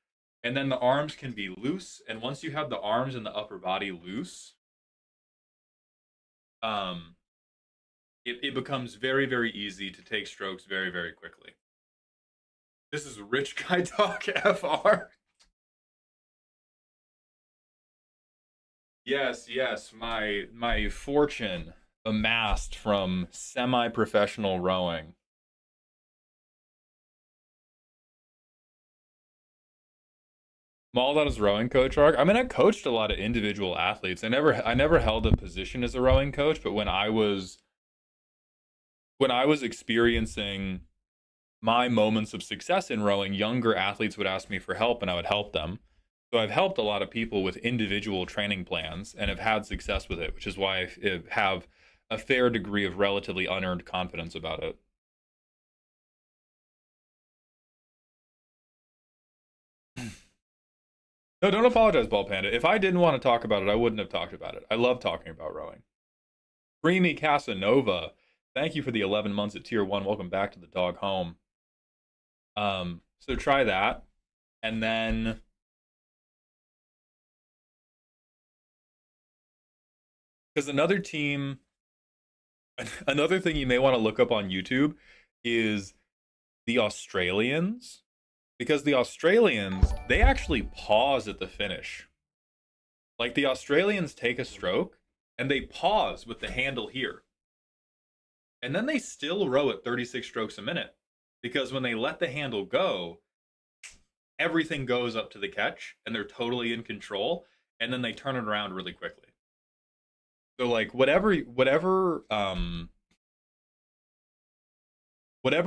And then the arms can be loose. And once you have the arms and the upper body loose, um, it becomes very, very easy to take strokes very, very quickly. This is Rich Guy Talk FR. Yes, yes, my fortune amassed from semi-professional rowing. All that as rowing coach arc. I mean, I coached a lot of individual athletes. I never held a position as a rowing coach, but when I was experiencing my moments of success in rowing, younger athletes would ask me for help and I would help them. So I've helped a lot of people with individual training plans and have had success with it, which is why I have a fair degree of relatively unearned confidence about it. No, don't apologize, Ball Panda. If I didn't want to talk about it, I wouldn't have talked about it. I love talking about rowing. Creamy Casanova. Thank you for the 11 months at tier 1. Welcome back to the dog home. So try that. And then because another thing you may want to look up on YouTube is the Australians. Because the Australians, they actually pause at the finish. Like the Australians take a stroke and they pause with the handle here. And then they still row at 36 strokes a minute. Because when they let the handle go, everything goes up to the catch and they're totally in control. And then they turn it around really quickly. So like whatever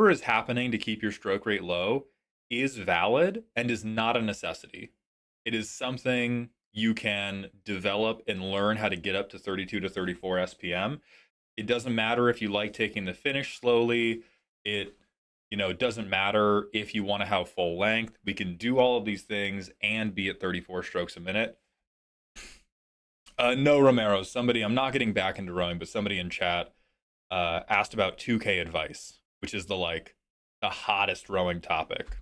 is happening to keep your stroke rate low is valid and is not a necessity. It is something you can develop and learn how to get up to 32 to 34 SPM. It doesn't matter if you like taking the finish slowly. It doesn't matter if you want to have full length. We can do all of these things and be at 34 strokes a minute. No, Romero, I'm not getting back into rowing, but somebody in chat asked about 2K advice, which is the hottest rowing topic.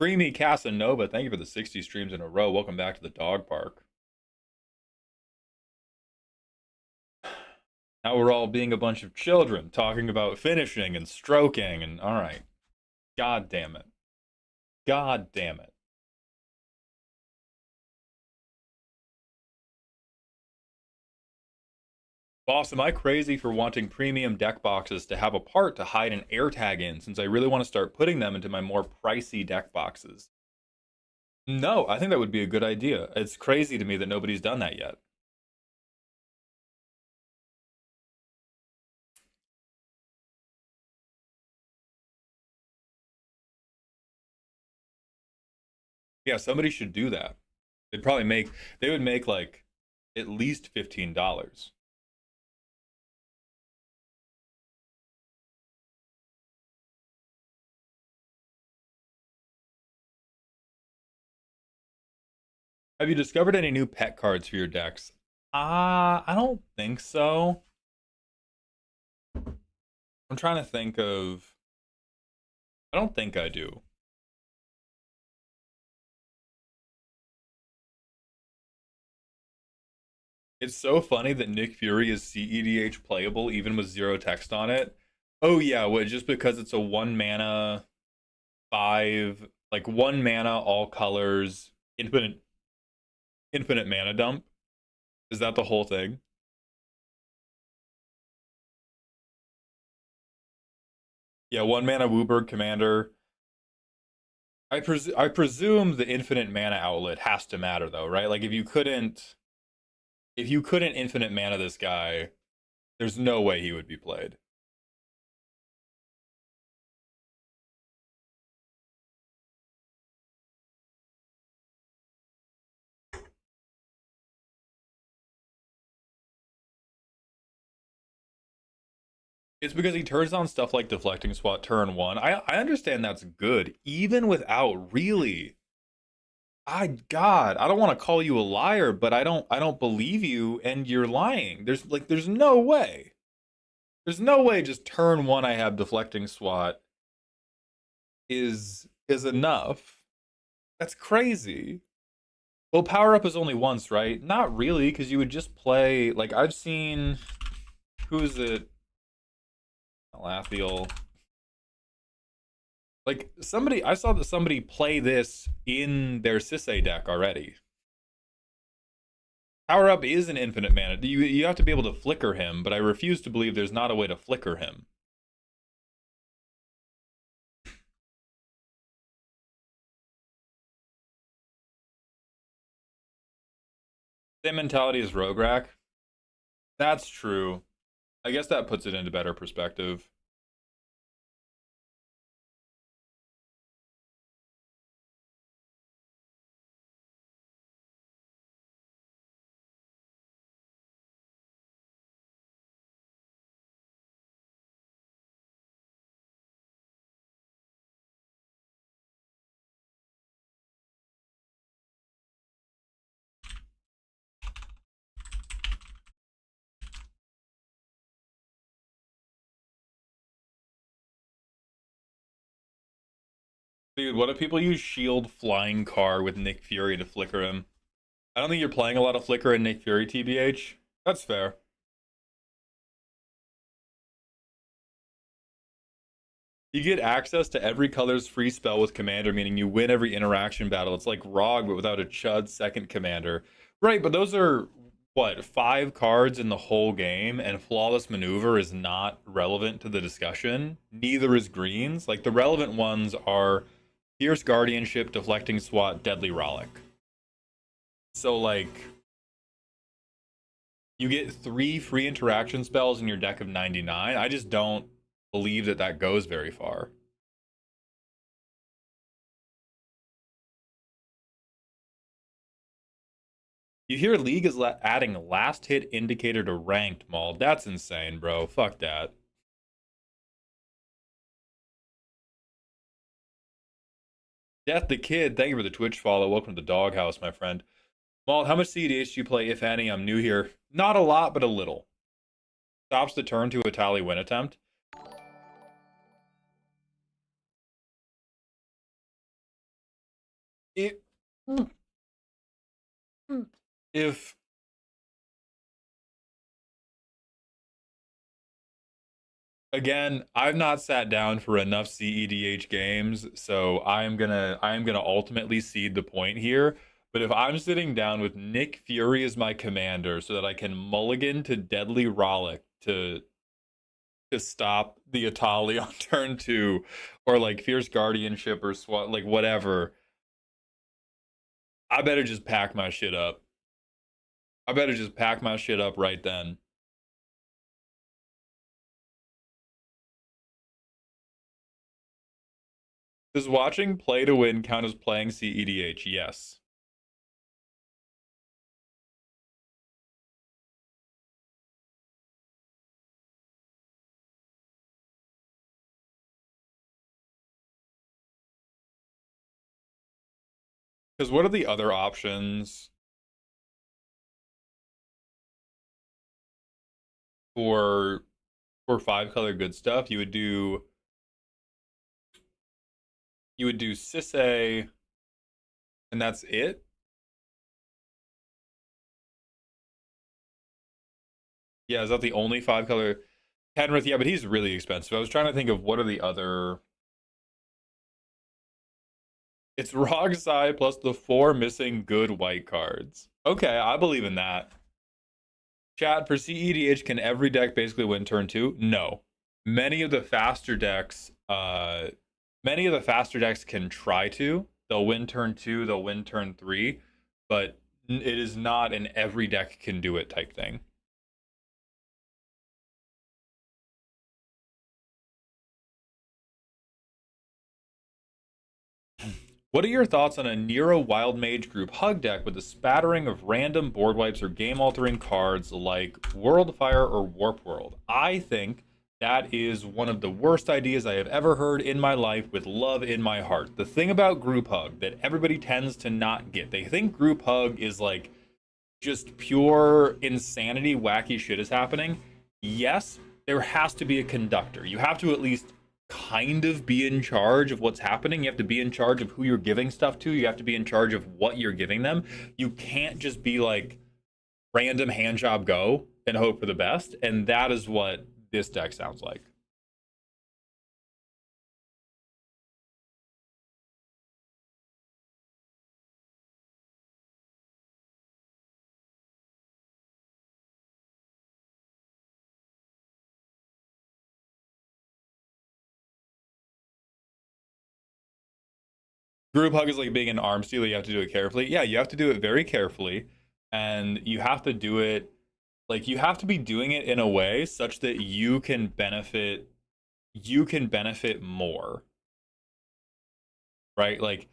Creamy Casanova, thank you for the 60 streams in a row. Welcome back to the dog park. Now we're all being a bunch of children talking about finishing and stroking and all right. God damn it. God damn it. Boss, am I crazy for wanting premium deck boxes to have a part to hide an air tag in since I really want to start putting them into my more pricey deck boxes? No, I think that would be a good idea. It's crazy to me that nobody's done that yet. Yeah, somebody should do that. They would make like at least $15. Have you discovered any new pet cards for your decks? I don't think so. I'm trying to think of. I don't think I do. It's so funny that Nick Fury is CEDH playable even with zero text on it. Oh yeah, what just because it's a 1 mana 5 like 1 mana all colors infinite mana dump? Is that the whole thing? Yeah, 1 mana Wooburg commander. I presume the infinite mana outlet has to matter though, right? Like if you couldn't infinite mana this guy, there's no way he would be played. It's because he turns on stuff like deflecting swat turn one. I understand that's good, even without really. I don't want to call you a liar, but I don't believe you, and you're lying. There's no way. There's no way just turn one I have deflecting swat is enough. That's crazy. Well, power up is only once, right? Not really, because you would just play like I've seen. Who's it? Lathiel. Like I saw that somebody play this in their Sisay deck already. Power up is an infinite mana. You have to be able to flicker him, but I refuse to believe there's not a way to flicker him. Same mentality as Rograk. That's true. I guess that puts it into better perspective. Dude, what if people use shield flying car with Nick Fury to flicker him? I don't think you're playing a lot of flicker and Nick Fury, TBH. That's fair. You get access to every color's free spell with Commander, meaning you win every interaction battle. It's like ROG, but without a Chud second Commander. Right, but those are, what, 5 cards in the whole game, and Flawless Maneuver is not relevant to the discussion. Neither is Green's. Like, the relevant ones are Fierce Guardianship, Deflecting Swat, Deadly Rollick. So, like, you get 3 free interaction spells in your deck of 99. I just don't believe that that goes very far. You hear League is adding last hit indicator to ranked, Maul. That's insane, bro. Fuck that. Death the Kid, thank you for the Twitch follow. Welcome to the doghouse, my friend. Maul, how much CDH do you play, if any? I'm new here. Not a lot, but a little. Stops the turn to a tally win attempt. It, if again, I've not sat down for enough CEDH games, so I am gonna ultimately cede the point here. But if I'm sitting down with Nick Fury as my commander so that I can mulligan to Deadly Rollick to stop the Atali on turn 2, or like Fierce Guardianship or SWAT, like whatever, I better just pack my shit up. I better just pack my shit up right then. Does watching play to win count as playing CEDH? Yes. Because what are the other options for 5 color good stuff? You would do Sisay, and that's it. Yeah, is that the only 5 color? Penrith, yeah, but he's really expensive. I was trying to think of what are the other. It's Rogsai plus the 4 missing good white cards. Okay, I believe in that. Chat, for CEDH, can every deck basically win turn 2? No. Many of the faster decks, can try to. They'll win turn 2, they'll win turn 3, but it is not an every deck can do it type thing. What are your thoughts on a Nero Wild Mage group hug deck with a spattering of random board wipes or game altering cards like Worldfire or Warp World? I think that is one of the worst ideas I have ever heard in my life, with love in my heart. The thing about group hug that everybody tends to not get, they think group hug is like just pure insanity, wacky shit is happening. Yes, there has to be a conductor. You have to at least kind of be in charge of what's happening. You have to be in charge of who you're giving stuff to. You have to be in charge of what you're giving them. You can't just be like random hand job go and hope for the best. And that is what this deck sounds like. Group hug is like being an arms dealer. You have to do it carefully. Yeah, you have to do it very carefully. And you have to do it like you have to be doing it in a way such that you can benefit more, right? Like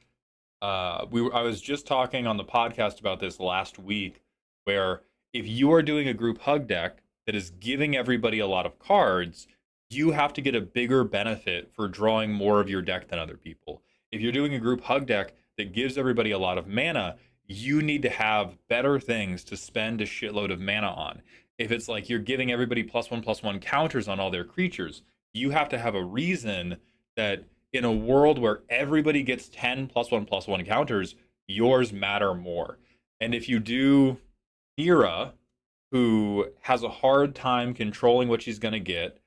I was just talking on the podcast about this last week, where if you are doing a group hug deck that is giving everybody a lot of cards, you have to get a bigger benefit for drawing more of your deck than other people. If you're doing a group hug deck that gives everybody a lot of mana, you need to have better things to spend a shitload of mana on. If it's like you're giving everybody +1/+1 counters on all their creatures, you have to have a reason that in a world where everybody gets 10 plus one counters, yours matter more. And if you do Mira, who has a hard time controlling what she's going to get,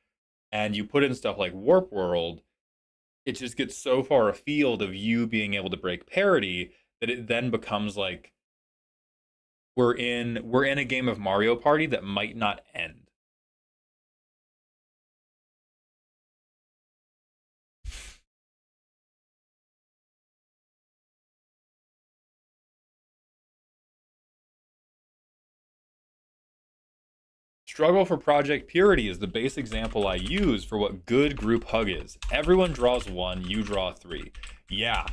and you put in stuff like Warp World, it just gets so far afield of you being able to break parity that it then becomes like we're in a game of Mario Party that might not end. Struggle for Project Purity is the base example I use for what good group hug is. Everyone draws one, you draw three. Yeah,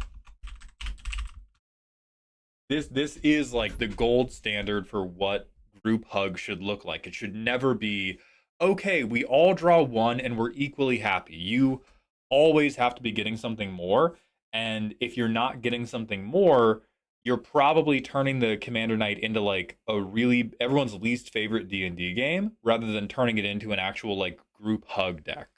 this is like the gold standard for what group hug should look like. It should never be, okay, we all draw one and we're equally happy. You always have to be getting something more. And if you're not getting something more, you're probably turning the Commander Knight into like a really everyone's least favorite D&D game rather than turning it into an actual like group hug deck.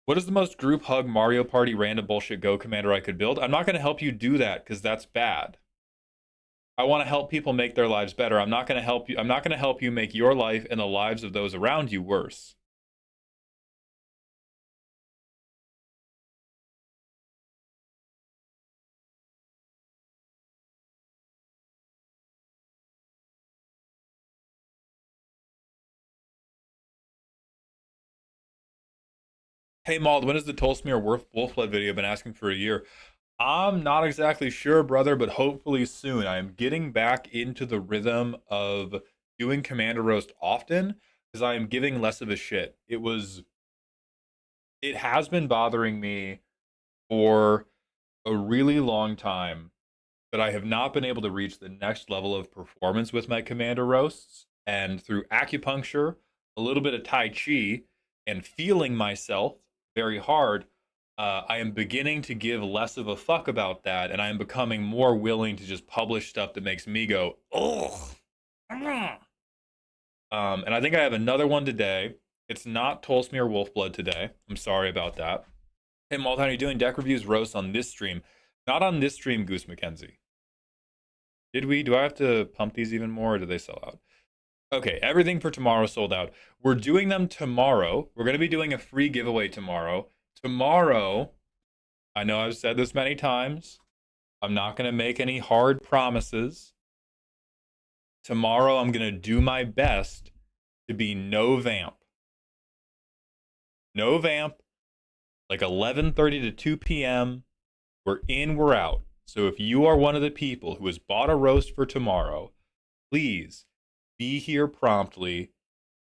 What is the most group hug Mario Party random bullshit Go commander I could build? I'm not going to help you do that because that's bad. I want to help people make their lives better. I'm not going to help you. I'm not going to help you make your life and the lives of those around you worse. Hey, Mauled, when is the Tolsmere Wolfblood video? Been asking for a year. I'm not exactly sure, brother, but hopefully soon. I am getting back into the rhythm of doing Commander Roast often because I am giving less of a shit. It has been bothering me for a really long time that I have not been able to reach the next level of performance with my Commander Roasts. And through acupuncture, a little bit of Tai Chi, and feeling myself very hard, I am beginning to give less of a fuck about that, and I am becoming more willing to just publish stuff that makes me go, ugh. And I think I have another one today. It's not Tolsmere Wolfblood today. I'm sorry about that. Hey, Malt, how are you doing? Deck reviews roast on this stream. Not on this stream, Goose McKenzie. Did we? Do I have to pump these even more, or did they sell out? Okay, everything for tomorrow sold out. We're doing them tomorrow. We're going to be doing a free giveaway tomorrow. Tomorrow, I know I've said this many times. I'm not going to make any hard promises. Tomorrow, I'm going to do my best to be no vamp. No vamp, like 11:30 to 2 p.m. We're in, we're out. So if you are one of the people who has bought a roast for tomorrow, please be here promptly.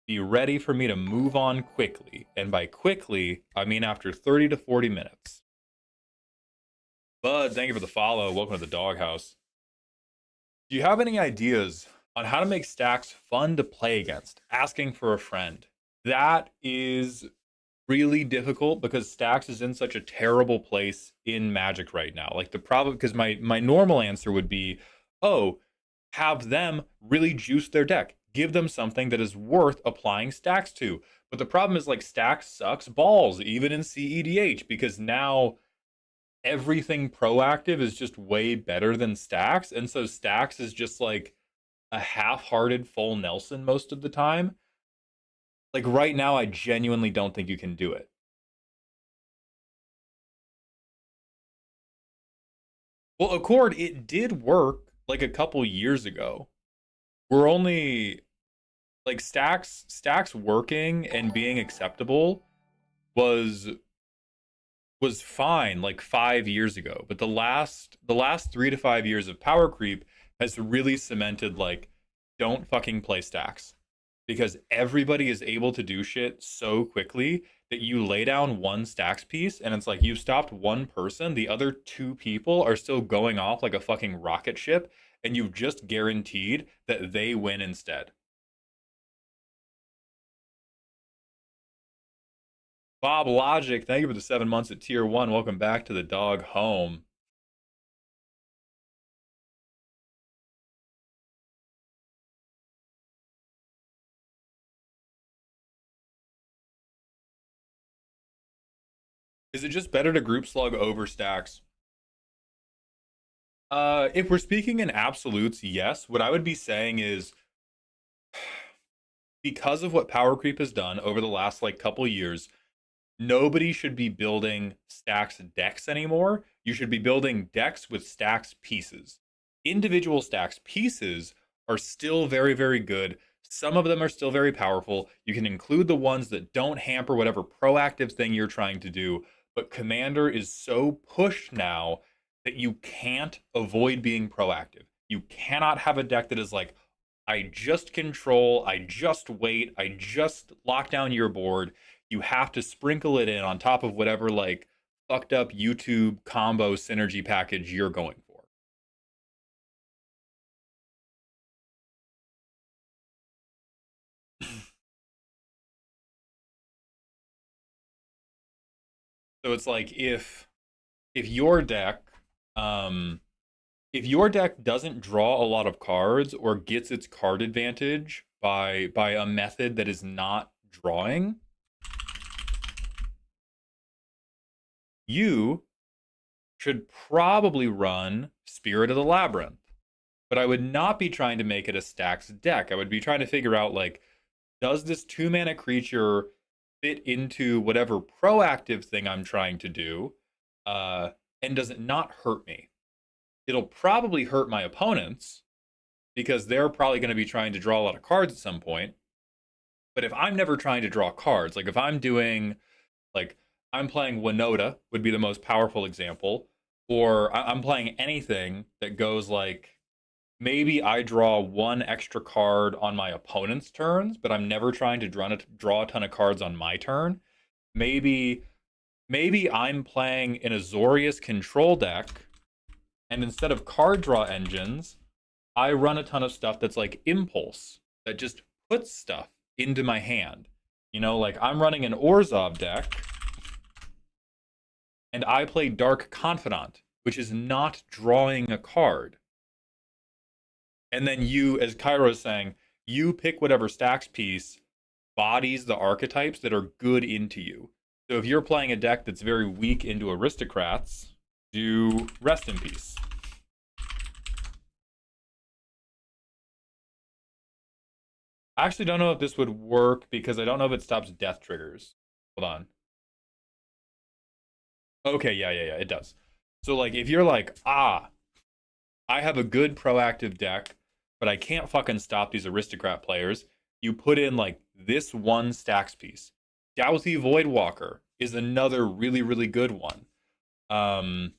Be ready for me to move on quickly. And by quickly, I mean after 30 to 40 minutes. Bud, thank you for the follow. Welcome to the doghouse. Do you have any ideas on how to make stacks fun to play against? Asking for a friend. That is really difficult because stacks is in such a terrible place in Magic right now. Like the problem, because my normal answer would be, oh, have them really juice their deck. Give them something that is worth applying stacks to. But the problem is like stacks sucks balls, even in CEDH, because now everything proactive is just way better than stacks. And so stacks is just like a half-hearted full Nelson most of the time. Like right now, I genuinely don't think you can do it. Well, Accord, it did work like a couple years ago. We're only like stacks working and being acceptable was fine like 5 years ago. But the last 3 to 5 years of power creep has really cemented like don't fucking play stacks. Because everybody is able to do shit so quickly that you lay down one stacks piece and it's like you stopped one person, the other two people are still going off like a fucking rocket ship, and you've just guaranteed that they win instead. Bob Logic, thank you for the 7 months at tier one. Welcome back to the dog home. Is it just better to group slug over stacks? If we're speaking in absolutes, yes. What I would be saying is because of what power creep has done over the last like couple years, nobody should be building stacks decks anymore. You should be building decks with stacks pieces. Individual stacks pieces are still very, very good. Some of them are still very powerful. You can include the ones that don't hamper whatever proactive thing you're trying to do. But Commander is so pushed now that you can't avoid being proactive. You cannot have a deck that is like, I just control, I just wait, I just lock down your board. You have to sprinkle it in on top of whatever like fucked up YouTube combo synergy package you're going for. So it's like if your deck um if your deck doesn't draw a lot of cards or gets its card advantage by a method that is not drawing, you should probably run Spirit of the Labyrinth. But I would not be trying to make it a stacks deck. I would be trying to figure out like, does this 2 mana creature fit into whatever proactive thing I'm trying to do? Uh, and does it not hurt me? It'll probably hurt my opponents because they're probably going to be trying to draw a lot of cards at some point. But if I'm never trying to draw cards, like if I'm doing like I'm playing Winota would be the most powerful example, or I'm playing anything that goes like maybe I draw one extra card on my opponent's turns, but I'm never trying to draw a ton of cards on my turn. Maybe maybe I'm playing an Azorius control deck, and instead of card draw engines, I run a ton of stuff that's like impulse that just puts stuff into my hand. You know, like I'm running an Orzov deck, and I play Dark Confidant, which is not drawing a card. And then you, as Cairo is saying, you pick whatever stacks piece bodies the archetypes that are good into you. So if you're playing a deck that's very weak into aristocrats, do Rest in Peace. I actually don't know if this would work because I don't know if it stops death triggers. Hold on. Okay, yeah, it does. So like if you're like, I have a good proactive deck, but I can't fucking stop these aristocrat players. You put in like this one stacks piece. Douthie Voidwalker is another really, really good one. Um,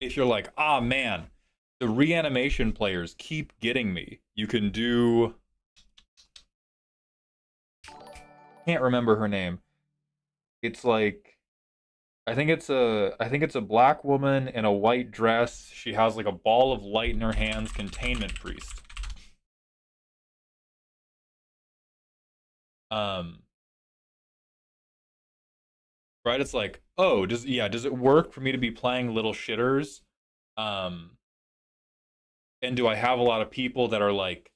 if you're like, man, the reanimation players keep getting me, you can do. Can't remember her name. It's like I think it's a black woman in a white dress. She has like a ball of light in her hands. Containment priest. Um, right? It's like, oh, does it work for me to be playing little shitters? Um, and do I have a lot of people that are like,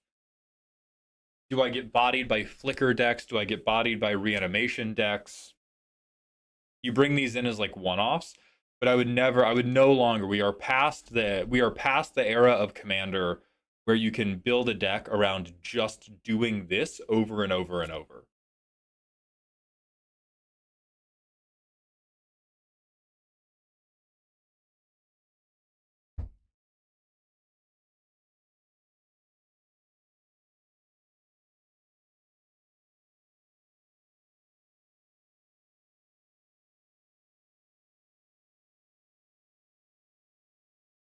do I get bodied by flicker decks? Do I get bodied by reanimation decks? You bring these in as like one-offs, but I would no longer. We are past the era of Commander where you can build a deck around just doing this over and over and over.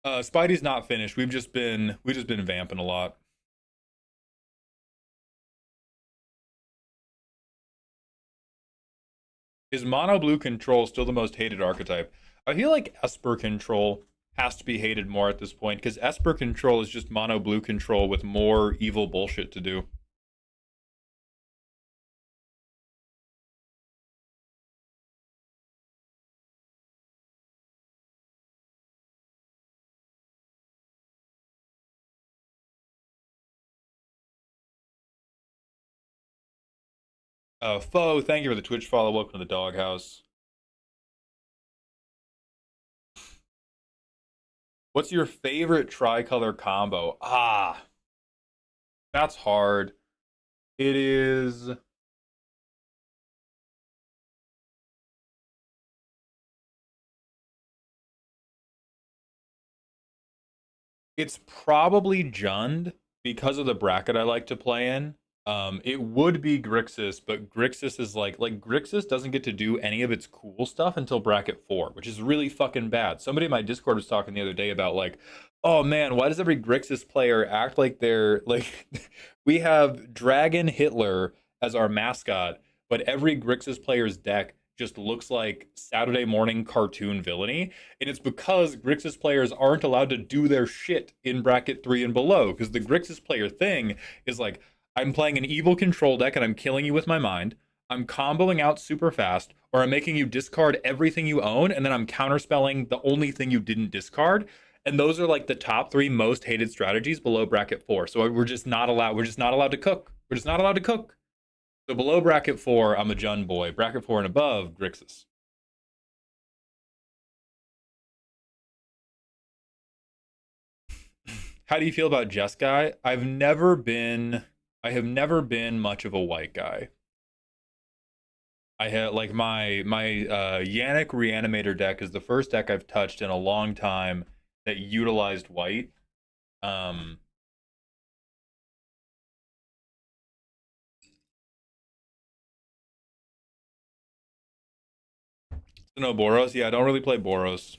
Spidey's not finished. We've just been vamping a lot. Is mono blue control still the most hated archetype? I feel like Esper control has to be hated more at this point because Esper control is just mono blue control with more evil bullshit to do. Foe, thank you for the Twitch follow. Welcome to the doghouse. What's your favorite tricolor combo? Ah, that's hard. It is. It's probably Jund because of the bracket I like to play in. It would be Grixis, but Grixis is like Grixis doesn't get to do any of its cool stuff until bracket 4, which is really fucking bad. Somebody in my Discord was talking the other day about like, oh man, why does every Grixis player act like they're like we have Dragon Hitler as our mascot, but every Grixis player's deck just looks like Saturday morning cartoon villainy. And it's because Grixis players aren't allowed to do their shit in bracket 3 and below. Because the Grixis player thing is like, I'm playing an evil control deck and I'm killing you with my mind. I'm comboing out super fast, or I'm making you discard everything you own, and then I'm counterspelling the only thing you didn't discard. And those are like the top 3 most hated strategies below bracket 4. So we're just not allowed. We're just not allowed to cook. We're just not allowed to cook. So below bracket 4, I'm a Jun boy. Bracket 4 and above, Grixis. How do you feel about Jess Guy? I have never been much of a white guy. I had like my Yannick Reanimator deck is the first deck I've touched in a long time that utilized white. Um, so no Boros. Yeah, I don't really play Boros.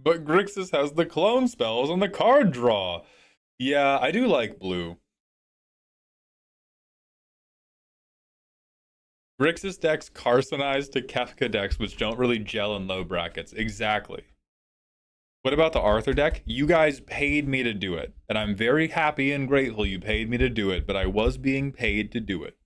But Grixis has the clone spells and the card draw. Yeah, I do like blue. Grixis decks Carsonized to Kefka decks, which don't really gel in low brackets. Exactly. What about the Arthur deck? You guys paid me to do it, and I'm very happy and grateful you paid me to do it, but I was being paid to do it.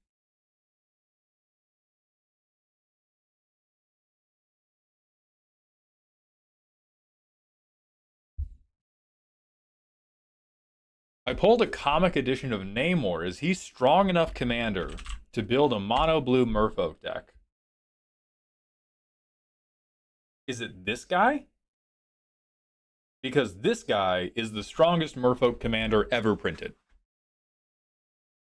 I pulled a comic edition of Namor. Is he strong enough commander to build a mono blue Merfolk deck? Is it this guy? Because this guy is the strongest Merfolk commander ever printed.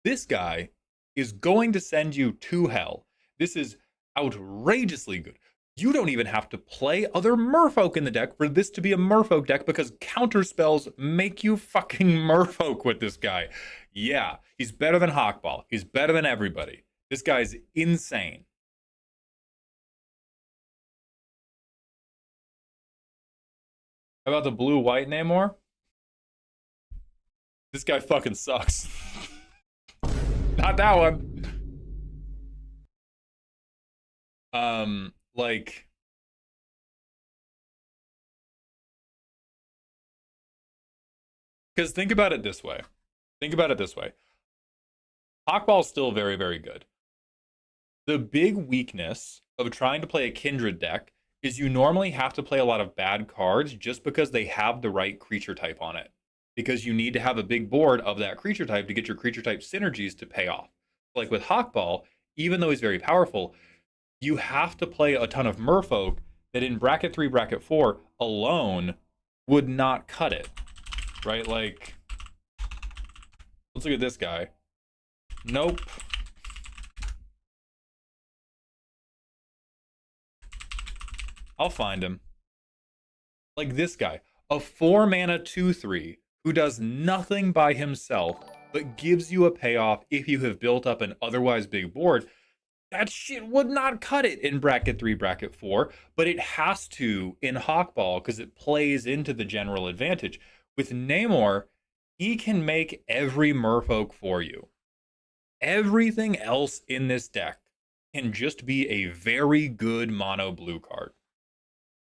This guy is going to send you to hell. This is outrageously good. You don't even have to play other merfolk in the deck for this to be a merfolk deck because counter spells make you fucking merfolk with this guy. Yeah, he's better than Hawkball. He's better than everybody. This guy's insane. How about the blue white Namor? This guy fucking sucks. Not that one. Like, because think about it this way. Think about it this way. Hawkball's still very, very good. The big weakness of trying to play a Kindred deck is you normally have to play a lot of bad cards just because they have the right creature type on it. Because you need to have a big board of that creature type to get your creature type synergies to pay off. Like with Hawkball, even though he's very powerful, you have to play a ton of merfolk that in bracket 3, bracket 4 alone would not cut it. Right? Like, let's look at this guy. Nope. I'll find him. Like this guy, a 4 mana 2/3 who does nothing by himself but gives you a payoff if you have built up an otherwise big board. That shit would not cut it in bracket 3, bracket 4, but it has to in Hawkball because it plays into the general advantage. With Namor, he can make every merfolk for you. Everything else in this deck can just be a very good mono blue card.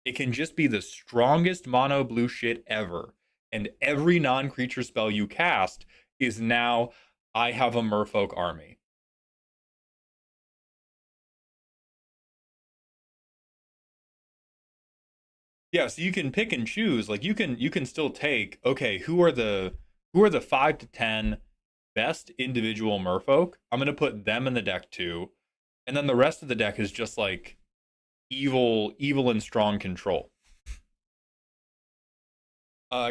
It can just be the strongest mono blue shit ever. And every non creature spell you cast is now, I have a merfolk army. Yeah, so you can pick and choose. Like you can still take, okay, who are the 5 to 10 best individual merfolk? I'm gonna put them in the deck too. And then the rest of the deck is just like evil and strong control.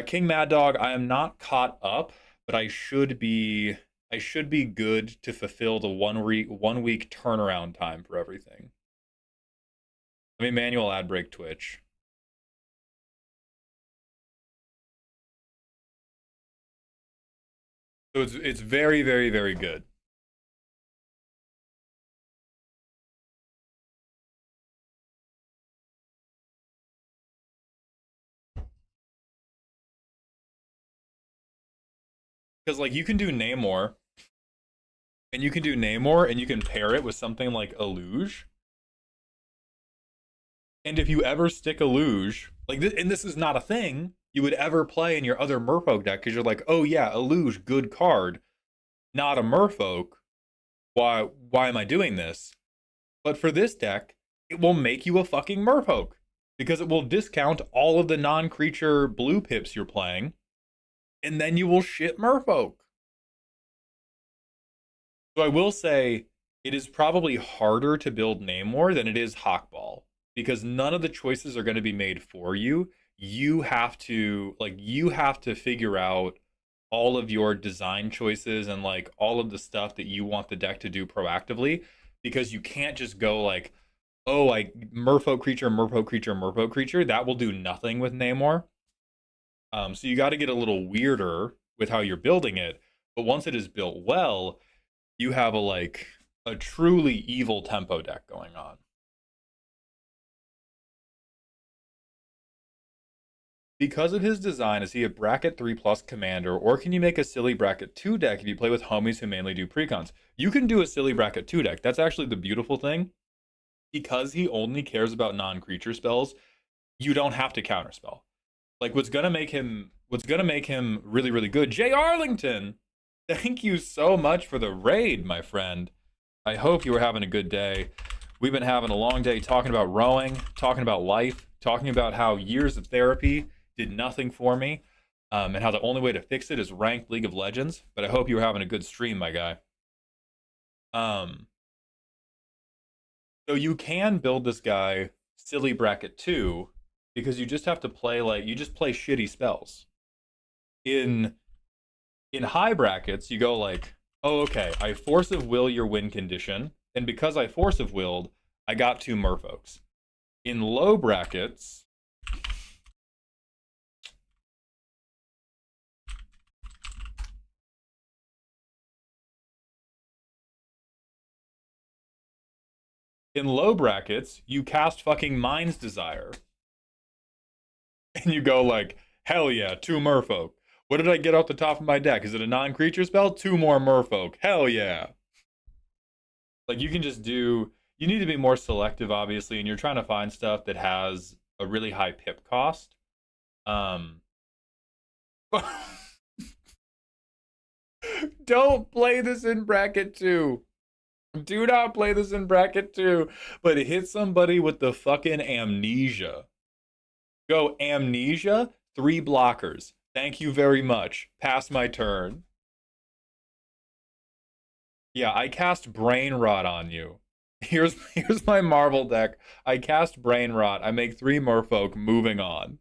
King Mad Dog, I am not caught up, but I should be good to fulfill the 1 week turnaround time for everything. Let me manual ad break Twitch. So it's very good. Because like you can do Namor, and you can do Namor, and you can pair it with something like a luge. And if you ever stick a luge, like this, and this is not a thing you would ever play in your other Merfolk deck, because you're like, oh yeah, a luge, good card, not a Merfolk. Why am I doing this? But for this deck, it will make you a fucking Merfolk because it will discount all of the non-creature blue pips you're playing, and then you will shit Merfolk. So I will say it is probably harder to build Namor than it is Hawkball because none of the choices are going to be made for you. You have to figure out all of your design choices and like all of the stuff that you want the deck to do proactively because you can't just go like, oh, I Merfolk creature, Merfolk creature, Merfolk creature. That will do nothing with Namor. So you got to get a little weirder with how you're building it. But once it is built well, you have a truly evil tempo deck going on. Because of his design, is he a bracket 3 plus commander, or can you make a silly bracket 2 deck if you play with homies who mainly do precons? You can do a silly bracket 2 deck. That's actually the beautiful thing. Because he only cares about non-creature spells, you don't have to counterspell. Like what's gonna make him really, really good. Jay Arlington, thank you so much for the raid, my friend. I hope you were having a good day. We've been having a long day talking about rowing, talking about life, talking about how years of therapy did nothing for me, and how the only way to fix it is ranked League of Legends. But I hope you were having a good stream, my guy. Um, so you can build this guy silly bracket 2 because you just have to play like you just play shitty spells. In high brackets, you go like, oh, okay, I force of will your win condition, and because I force of willed, I got 2 merfolks. In low brackets, you cast fucking Mind's Desire. And you go like, hell yeah, 2 merfolk. What did I get off the top of my deck? Is it a non-creature spell? 2 more merfolk. Hell yeah. Like you can just do you need to be more selective, obviously, and you're trying to find stuff that has a really high pip cost. Um Don't play this in bracket 2. Do not play this in bracket 2. But hit somebody with the fucking amnesia. Go amnesia, 3 blockers. Thank you very much. Pass my turn. Yeah, I cast Brain Rot on you. Here's my Marvel deck. I cast Brain Rot. I make 3 merfolk. Moving on.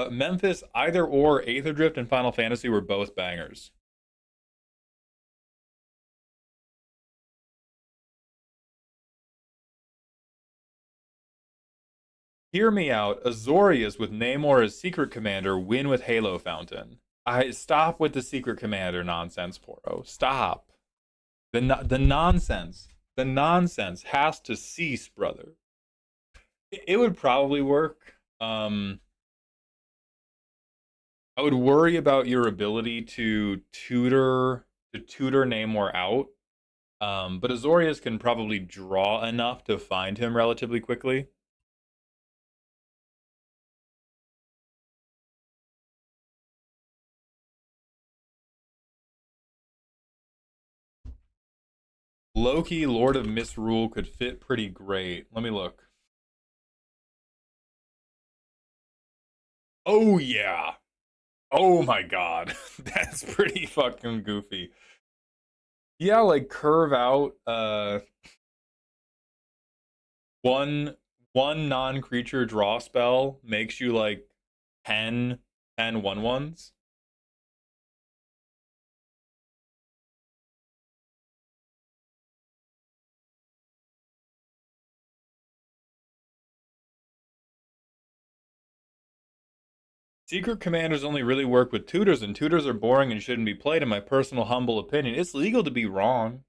Memphis, either or, Aether Drift and Final Fantasy were both bangers. Hear me out. Azorius with Namor as Secret Commander win with Halo Fountain. I stop with the Secret Commander nonsense, Poro. Stop. The nonsense. The nonsense has to cease, brother. It would probably work. I would worry about your ability to tutor Namor out. But Azorius can probably draw enough to find him relatively quickly. Loki, Lord of Misrule could fit pretty great. Let me look. Oh yeah. Oh my god. That's pretty fucking goofy. Yeah, like curve out one one non-creature draw spell makes you like 10 1/1s. Secret commanders only really work with tutors, and tutors are boring and shouldn't be played, in my personal humble opinion. It's legal to be wrong.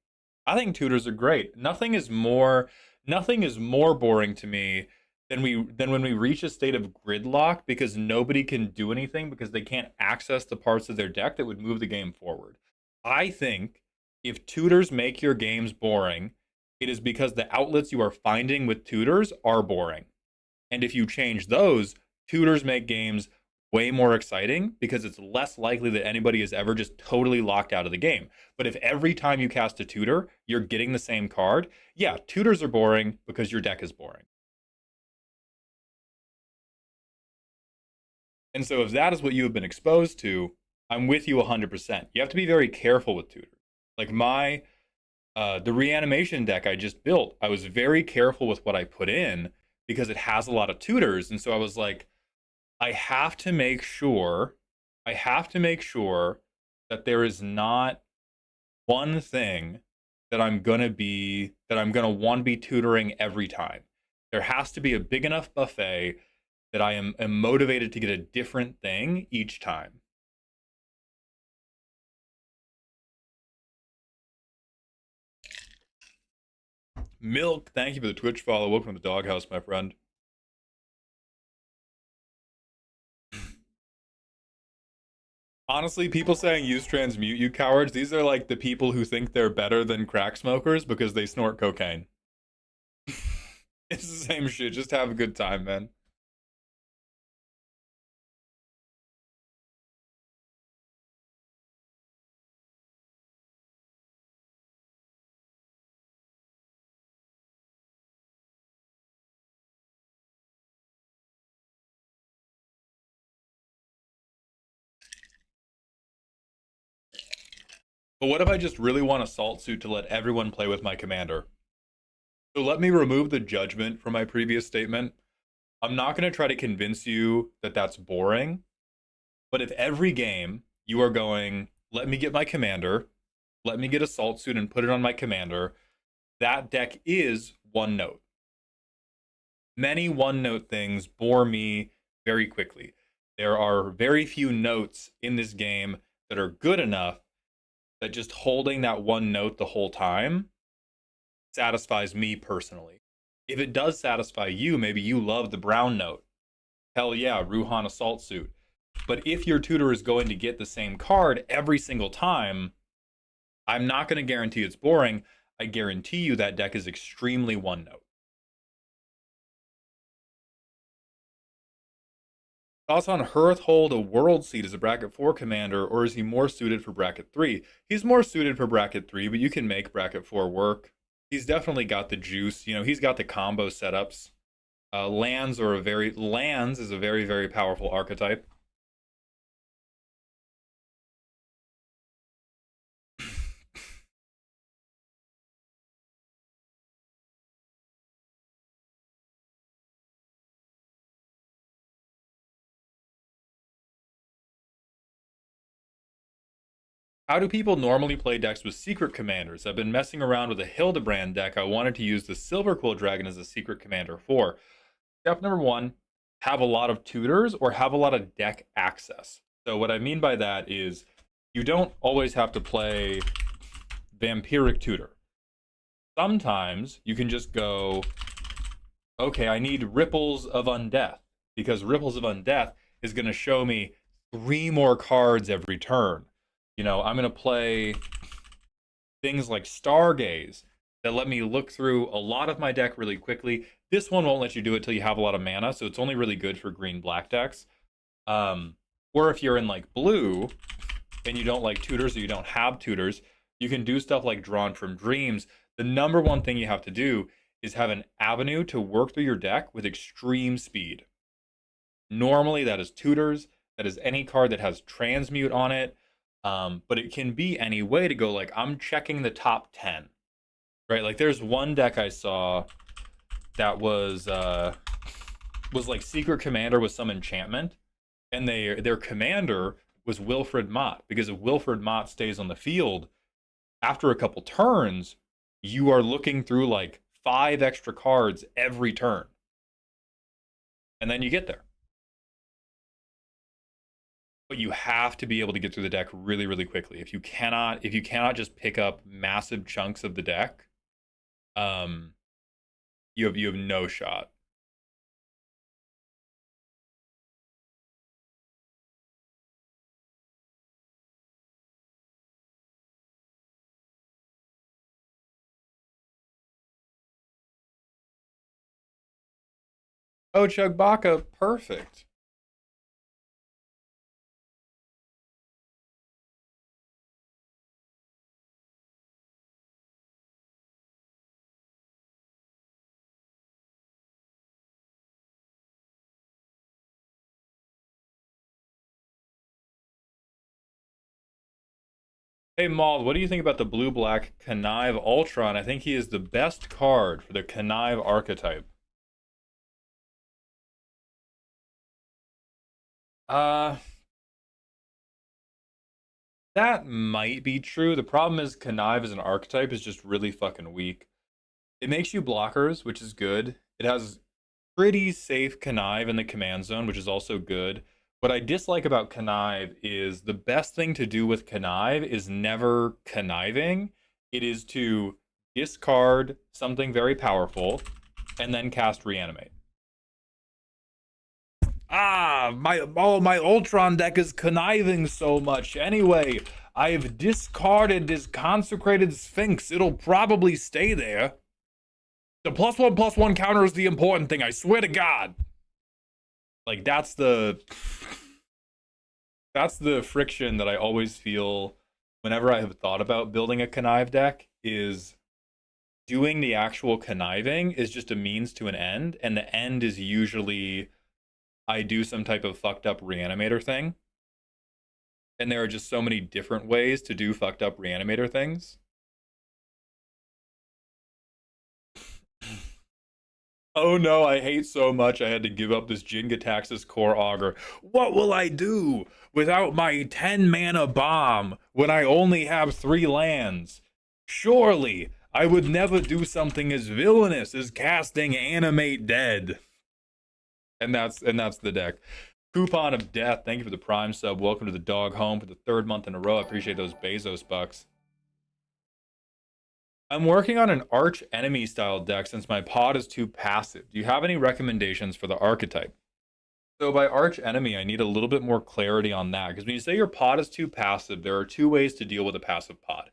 I think tutors are great. Nothing is more boring to me than when we reach a state of gridlock because nobody can do anything because they can't access the parts of their deck that would move the game forward. I think if tutors make your games boring, it is because the outlets you are finding with tutors are boring. And if you change those, tutors make games way more exciting because it's less likely that anybody is ever just totally locked out of the game. But if every time you cast a tutor, you're getting the same card, yeah, tutors are boring because your deck is boring. And so if that is what you have been exposed to, I'm with you 100%. You have to be very careful with tutors. Like the reanimation deck I just built, I was very careful with what I put in because it has a lot of tutors. And so I was like, I have to make sure, I have to make sure that there is not one thing that I'm gonna want to be tutoring every time. There has to be a big enough buffet that am motivated to get a different thing each time. Milk, thank you for the Twitch follow. Welcome to the doghouse, my friend. Honestly, people saying use transmute, you cowards, these are like the people who think they're better than crack smokers because they snort cocaine. It's the same shit. Just have a good time, man. But what if I just really want a salt suit to let everyone play with my commander? So let me remove the judgment from my previous statement. I'm not going to try to convince you that that's boring. But if every game you are going, let me get my commander, let me get a salt suit and put it on my commander, that deck is one note. Many one note things bore me very quickly. There are very few notes in this game that are good enough that just holding that one note the whole time satisfies me personally. If it does satisfy you, maybe you love the brown note. Hell yeah, Ruhan Assault Suit. But if your tutor is going to get the same card every single time, I'm not going to guarantee it's boring. I guarantee you that deck is extremely one note. Thoughts on Hearthhold a World Seed as a bracket 4 commander, or is he more suited for bracket 3? He's more suited for bracket 3, but you can make bracket 4 work. He's definitely got the juice. You know, he's got the combo setups. Lands is a very, very powerful archetype. How do people normally play decks with secret commanders? I've been messing around with a Hildebrand deck I wanted to use the Silver Quill Dragon as a secret commander for. Step number one, have a lot of tutors or have a lot of deck access. So what I mean by that is you don't always have to play Vampiric Tutor. Sometimes you can just go, okay, I need Ripples of Undeath because Ripples of Undeath is going to show me 3 more cards every turn. You know, I'm going to play things like Stargaze that let me look through a lot of my deck really quickly. This one won't let you do it till you have a lot of mana, so it's only really good for green-black decks. Or if you're in like blue and you don't like tutors or you don't have tutors, you can do stuff like Drawn from Dreams The number one thing you have to do is have an avenue to work through your deck with extreme speed. Normally, that is tutors, that is any card that has transmute on it. But it can be any way to go, like, I'm checking the top 10, right? Like, there's one deck I saw that was like Secret Commander with some enchantment, and their commander was Wilfred Mott, because if Wilfred Mott stays on the field after a couple turns, you are looking through like 5 extra cards every turn, and then you get there. But you have to be able to get through the deck really, really quickly. If you cannot just pick up massive chunks of the deck, um, you have no shot. Oh, Chugbaka, perfect. Hey, Maul, what do you think about the blue-black Connive Ultron? I think he is the best card for the Connive archetype. Uh, that might be true. The problem is Connive as an archetype is just really fucking weak. It makes you blockers, which is good. It has pretty safe Connive in the command zone, which is also good. What I dislike about Connive is the best thing to do with Connive is never conniving. It is to discard something very powerful and then cast Reanimate. Ah, my Ultron deck is conniving so much. Anyway, I've discarded this consecrated Sphinx. It'll probably stay there. The +1/+1 counter is the important thing, I swear to God. Like, that's the friction that I always feel whenever I have thought about building a connive deck, is doing the actual conniving is just a means to an end, and the end is usually I do some type of fucked up reanimator thing. And there are just so many different ways to do fucked up reanimator things. Oh no, I hate so much I had to give up this Jin-Gitaxias Core Augur. What will I do without my 10 mana bomb when I only have 3 lands? Surely I would never do something as villainous as casting Animate Dead. And that's the deck. Coupon of Death, thank you for the Prime sub. Welcome to the dog home for the 3rd month in a row. I appreciate those Bezos bucks. I'm working on an arch enemy style deck since my pod is too passive. Do you have any recommendations for the archetype? So by arch enemy, I need a little bit more clarity on that, because when you say your pod is too passive, there are 2 ways to deal with a passive pod.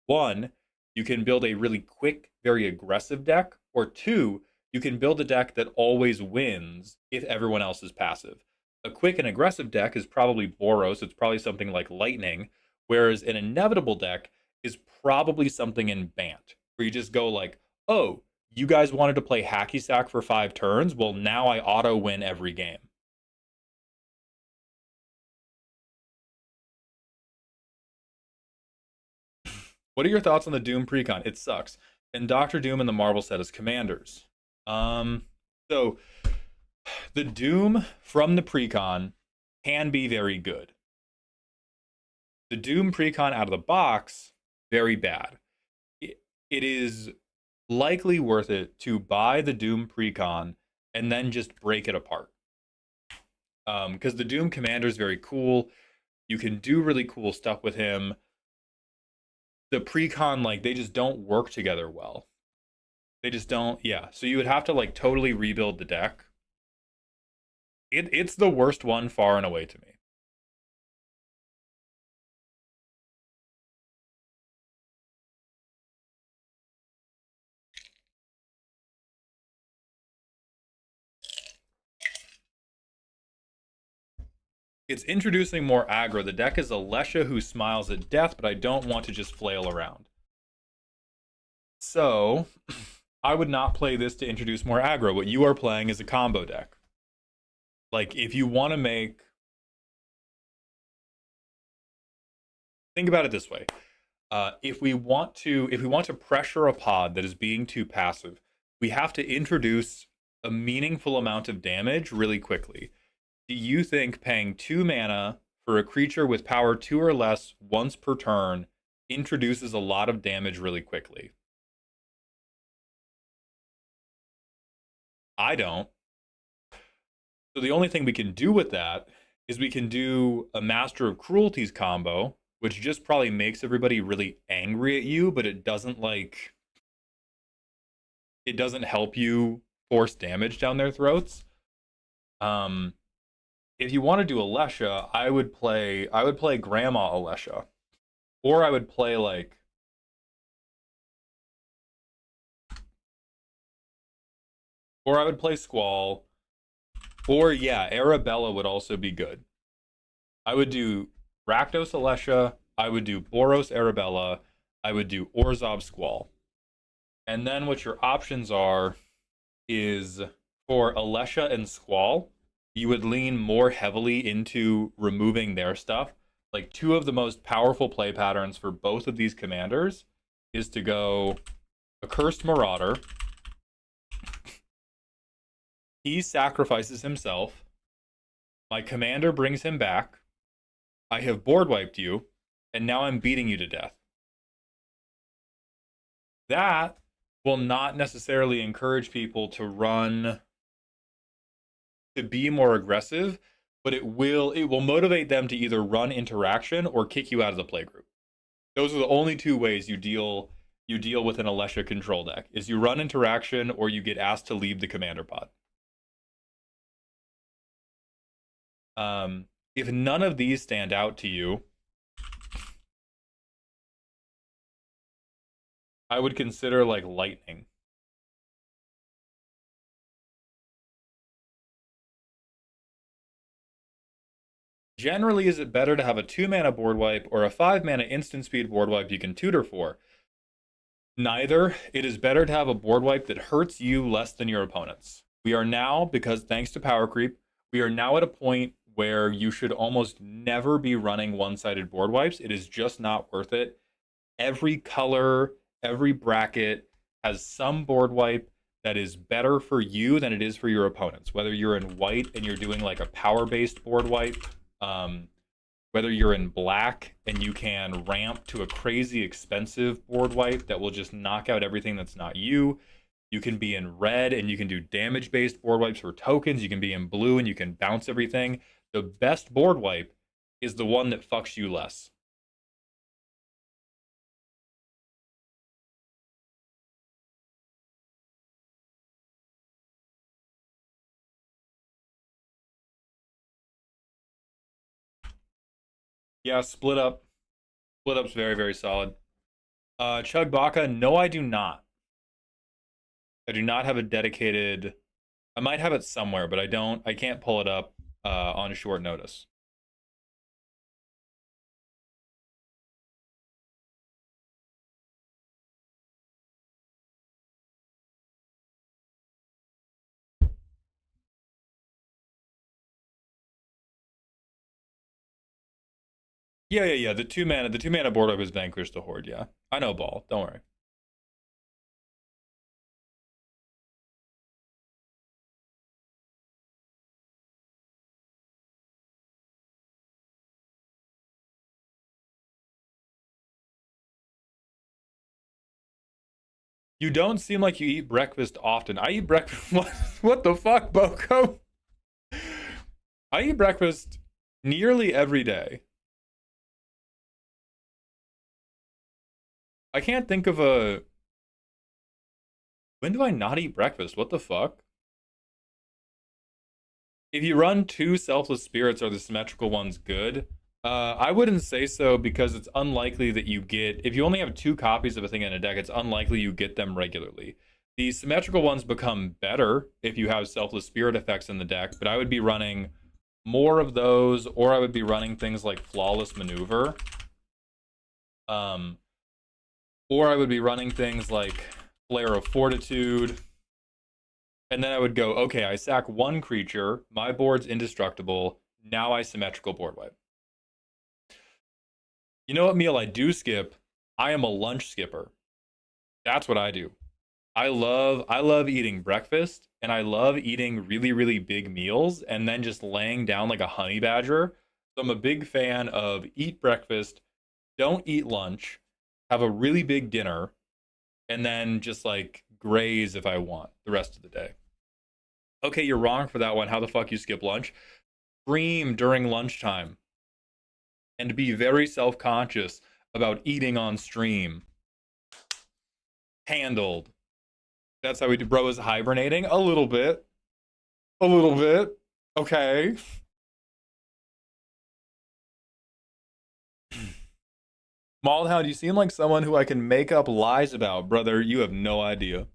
One, you can build a really quick, very aggressive deck, or 2, you can build a deck that always wins if everyone else is passive. A quick and aggressive deck is probably Boros. It's probably something like Lightning, whereas an inevitable deck is probably something in Bant, where you just go like, oh, you guys wanted to play hacky sack for 5 turns? Well, now I auto win every game. What are your thoughts on the Doom precon? It sucks. And Doctor Doom and the Marvel set as commanders. So the Doom from the precon can be very good. The Doom precon out of the box, very bad. It is likely worth it to buy the Doom precon and then just break it apart. Because the Doom commander is very cool. You can do really cool stuff with him. The precon, like, they just don't work together well. They just don't, yeah. So you would have to like totally rebuild the deck. It's the worst one far and away to me. It's introducing more aggro. The deck is Alesha who smiles at death, but I don't want to just flail around. So I would not play this to introduce more aggro. What you are playing is a combo deck. Like, if you want to make... Think about it this way. If we want to pressure a pod that is being too passive, we have to introduce a meaningful amount of damage really quickly. Do you think paying 2 mana for a creature with power 2 or less once per turn introduces a lot of damage really quickly? I don't. So the only thing we can do with that is we can do a Master of Cruelties combo, which just probably makes everybody really angry at you, but it doesn't help you force damage down their throats. If you want to do Alesha, I would play Grandma Alesha. Or I would play Squall. Or yeah, Arabella would also be good. I would do Rakdos Alesha, I would do Boros Arabella, I would do Orzhov Squall. And then what your options are is for Alesha and Squall, you would lean more heavily into removing their stuff. Like, 2 of the most powerful play patterns for both of these commanders is to go Accursed Marauder. He sacrifices himself. My commander brings him back. I have board wiped you, and now I'm beating you to death. That will not necessarily encourage people to be more aggressive, but it will motivate them to either run interaction or kick you out of the playgroup. Those are the only 2 ways you deal with an Alesha control deck, is you run interaction or you get asked to leave the commander pod. If none of these stand out to you, I would consider like Lightning. Generally, is it better to have a 2 mana board wipe or a 5 mana instant speed board wipe you can tutor for? Neither. It is better to have a board wipe that hurts you less than your opponents. We are now, because thanks to power creep, we are now at a point where you should almost never be running one-sided board wipes. It is just not worth it. Every color, every bracket has some board wipe that is better for you than it is for your opponents. Whether you're in white and you're doing like a power-based board wipe, whether you're in black and you can ramp to a crazy expensive board wipe that will just knock out everything that's not you. You can be in red and you can do damage-based board wipes for tokens. You can be in blue and you can bounce everything. The best board wipe is the one that fucks you less. Yeah, split up. Split up's very, very solid. Chug Baka, no, I do not. I do not have a dedicated... I might have it somewhere, but I can't pull it up on short notice. Yeah. The 2 mana board wipe is Vanquish the Horde, yeah. I know, Ball. Don't worry. You don't seem like you eat breakfast often. I eat breakfast. What the fuck, Boko? I eat breakfast nearly every day. I can't think of a... When do I not eat breakfast? What the fuck? If you run 2 Selfless Spirits, are the symmetrical ones good? I wouldn't say so, because it's unlikely that you get... If you only have 2 copies of a thing in a deck, it's unlikely you get them regularly. The symmetrical ones become better if you have Selfless Spirit effects in the deck, but I would be running more of those, or I would be running things like Flawless Maneuver. Or I would be running things like Flare of Fortitude, and then I would go, okay, I sack one creature, my board's indestructible, now I symmetrical board wipe. You know what meal I do skip? I am a lunch skipper. That's what I do. I love eating breakfast and I love eating really really big meals and then just laying down like a honey badger. So I'm a big fan of eat breakfast, don't eat lunch, have a really big dinner, and then just like graze if I want the rest of the day. Okay, you're wrong for that one. How the fuck you skip lunch? Scream during lunchtime and be very self-conscious about eating on stream. Handled. That's how we do. Bro is hibernating a little bit. A little bit. Okay. Maldhound, you seem like someone who I can make up lies about, brother. You have no idea.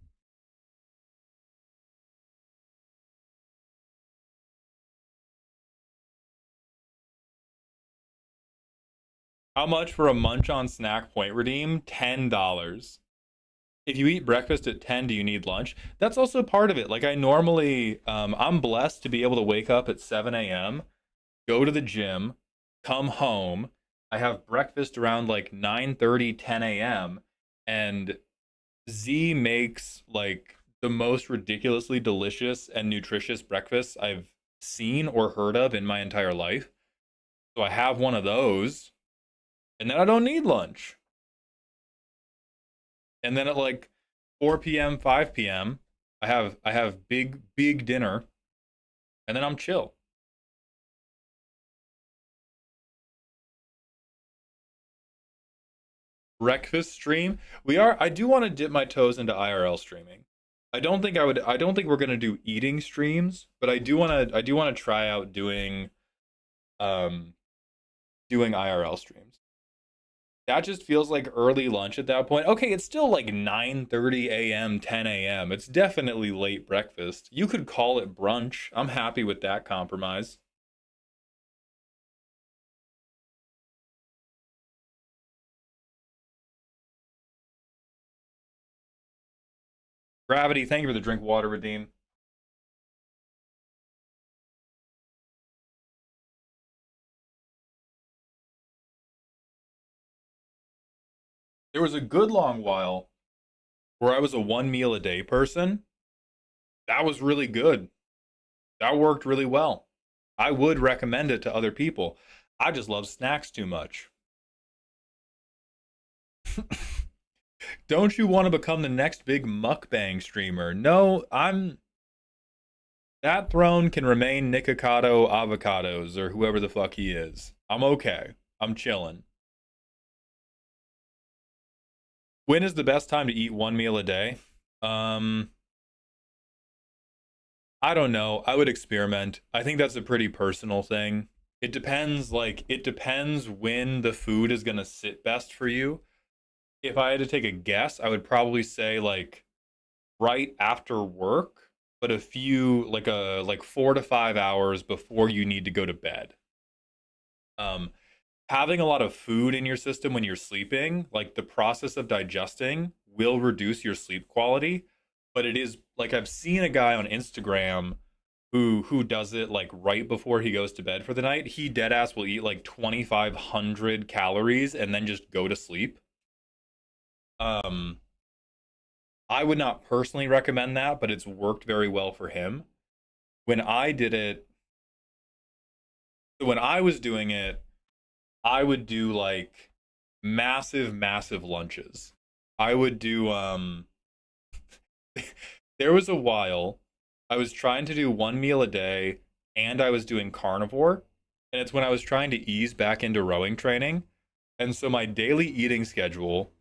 How much for a munch on snack point redeem? $10. If you eat breakfast at 10, do you need lunch? That's also part of it. Like I normally, I'm blessed to be able to wake up at 7 a.m., go to the gym, come home. I have breakfast around like 9:30, 10 a.m. and Z makes like the most ridiculously delicious and nutritious breakfast I've seen or heard of in my entire life. So I have one of those, and then I don't need lunch. And then at like 4 p.m., 5 p.m., I have big dinner, and then I'm chill. Breakfast stream. I do want to dip my toes into IRL streaming. I don't think we're going to do eating streams, but I do want to try out um doing IRL streams. That just feels like early lunch at that point. Okay, it's still like 9:30 a.m., 10 a.m. It's definitely late breakfast. You could call it brunch. I'm happy with that compromise. Gravity, thank you for the drink water redeem. There was a good long while where I was a one meal a day person. That was really good. That worked really well. I would recommend it to other people. I just love snacks too much. Don't you want to become the next big mukbang streamer? No, I'm. That throne can remain Nikocado Avocados or whoever the fuck he is. I'm okay. I'm chilling. When is the best time to eat one meal a day? Um, I don't know. I would experiment. I think that's a pretty personal thing. It depends, like, it depends when the food is gonna sit best for you. If I had to take a guess, I would probably say like right after work, but a few like 4 to 5 hours before you need to go to bed. Um, Having a lot of food in your system when you're sleeping, like the process of digesting will reduce your sleep quality. But it is like I've seen a guy on Instagram who does it like right before he goes to bed for the night. He dead ass will eat like 2,500 calories and then just go to sleep. Um, I would not personally recommend that, but it's worked very well for him. When I did it, when I was doing it, I would do like massive lunches. I would do there was a while I was trying to do one meal a day and I was doing carnivore, and it's when I was trying to ease back into rowing training. And so my daily eating schedule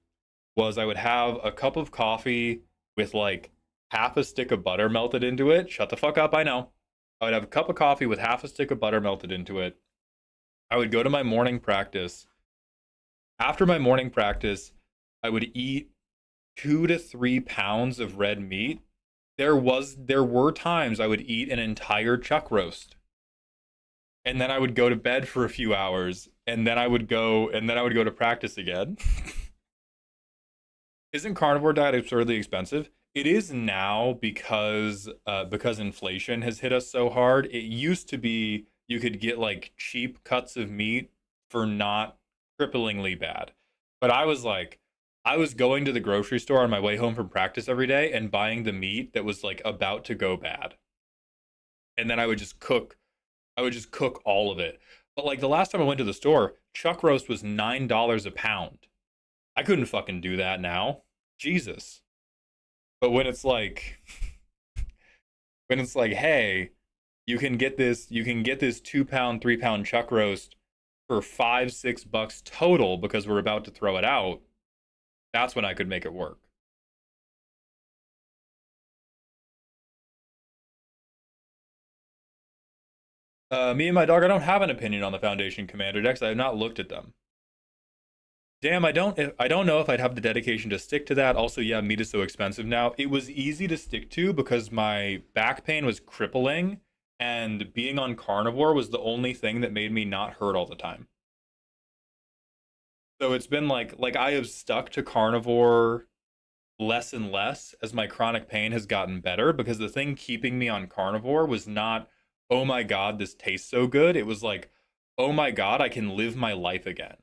was I would have a cup of coffee with like half a stick of butter melted into it. Shut the fuck up, I know. I would have a cup of coffee with half a stick of butter melted into it. I would go to my morning practice. After my morning practice, I would eat 2 to 3 pounds of red meat. There were times I would eat an entire chuck roast. And then I would go to bed for a few hours and then I would go to practice again. Isn't carnivore diet absurdly expensive? It is now because inflation has hit us so hard. It used to be you could get like cheap cuts of meat for not cripplingly bad. But I was going to the grocery store on my way home from practice every day and buying the meat that was like about to go bad. And then I would just cook all of it. But like the last time I went to the store, chuck roast was $9 a pound. I couldn't fucking do that now. Jesus. But when it's like, hey, you can get this 2 pound, 3 pound chuck roast for $5, $6 total because we're about to throw it out, that's when I could make it work. Me and my dog, I don't have an opinion on the Foundation Commander decks. I have not looked at them. Damn, I don't know if I'd have the dedication to stick to that. Also, yeah, meat is so expensive now. It was easy to stick to because my back pain was crippling and being on carnivore was the only thing that made me not hurt all the time. So it's been like I have stuck to carnivore less and less as my chronic pain has gotten better because the thing keeping me on carnivore was not, oh my god, this tastes so good. It was like, oh my god, I can live my life again.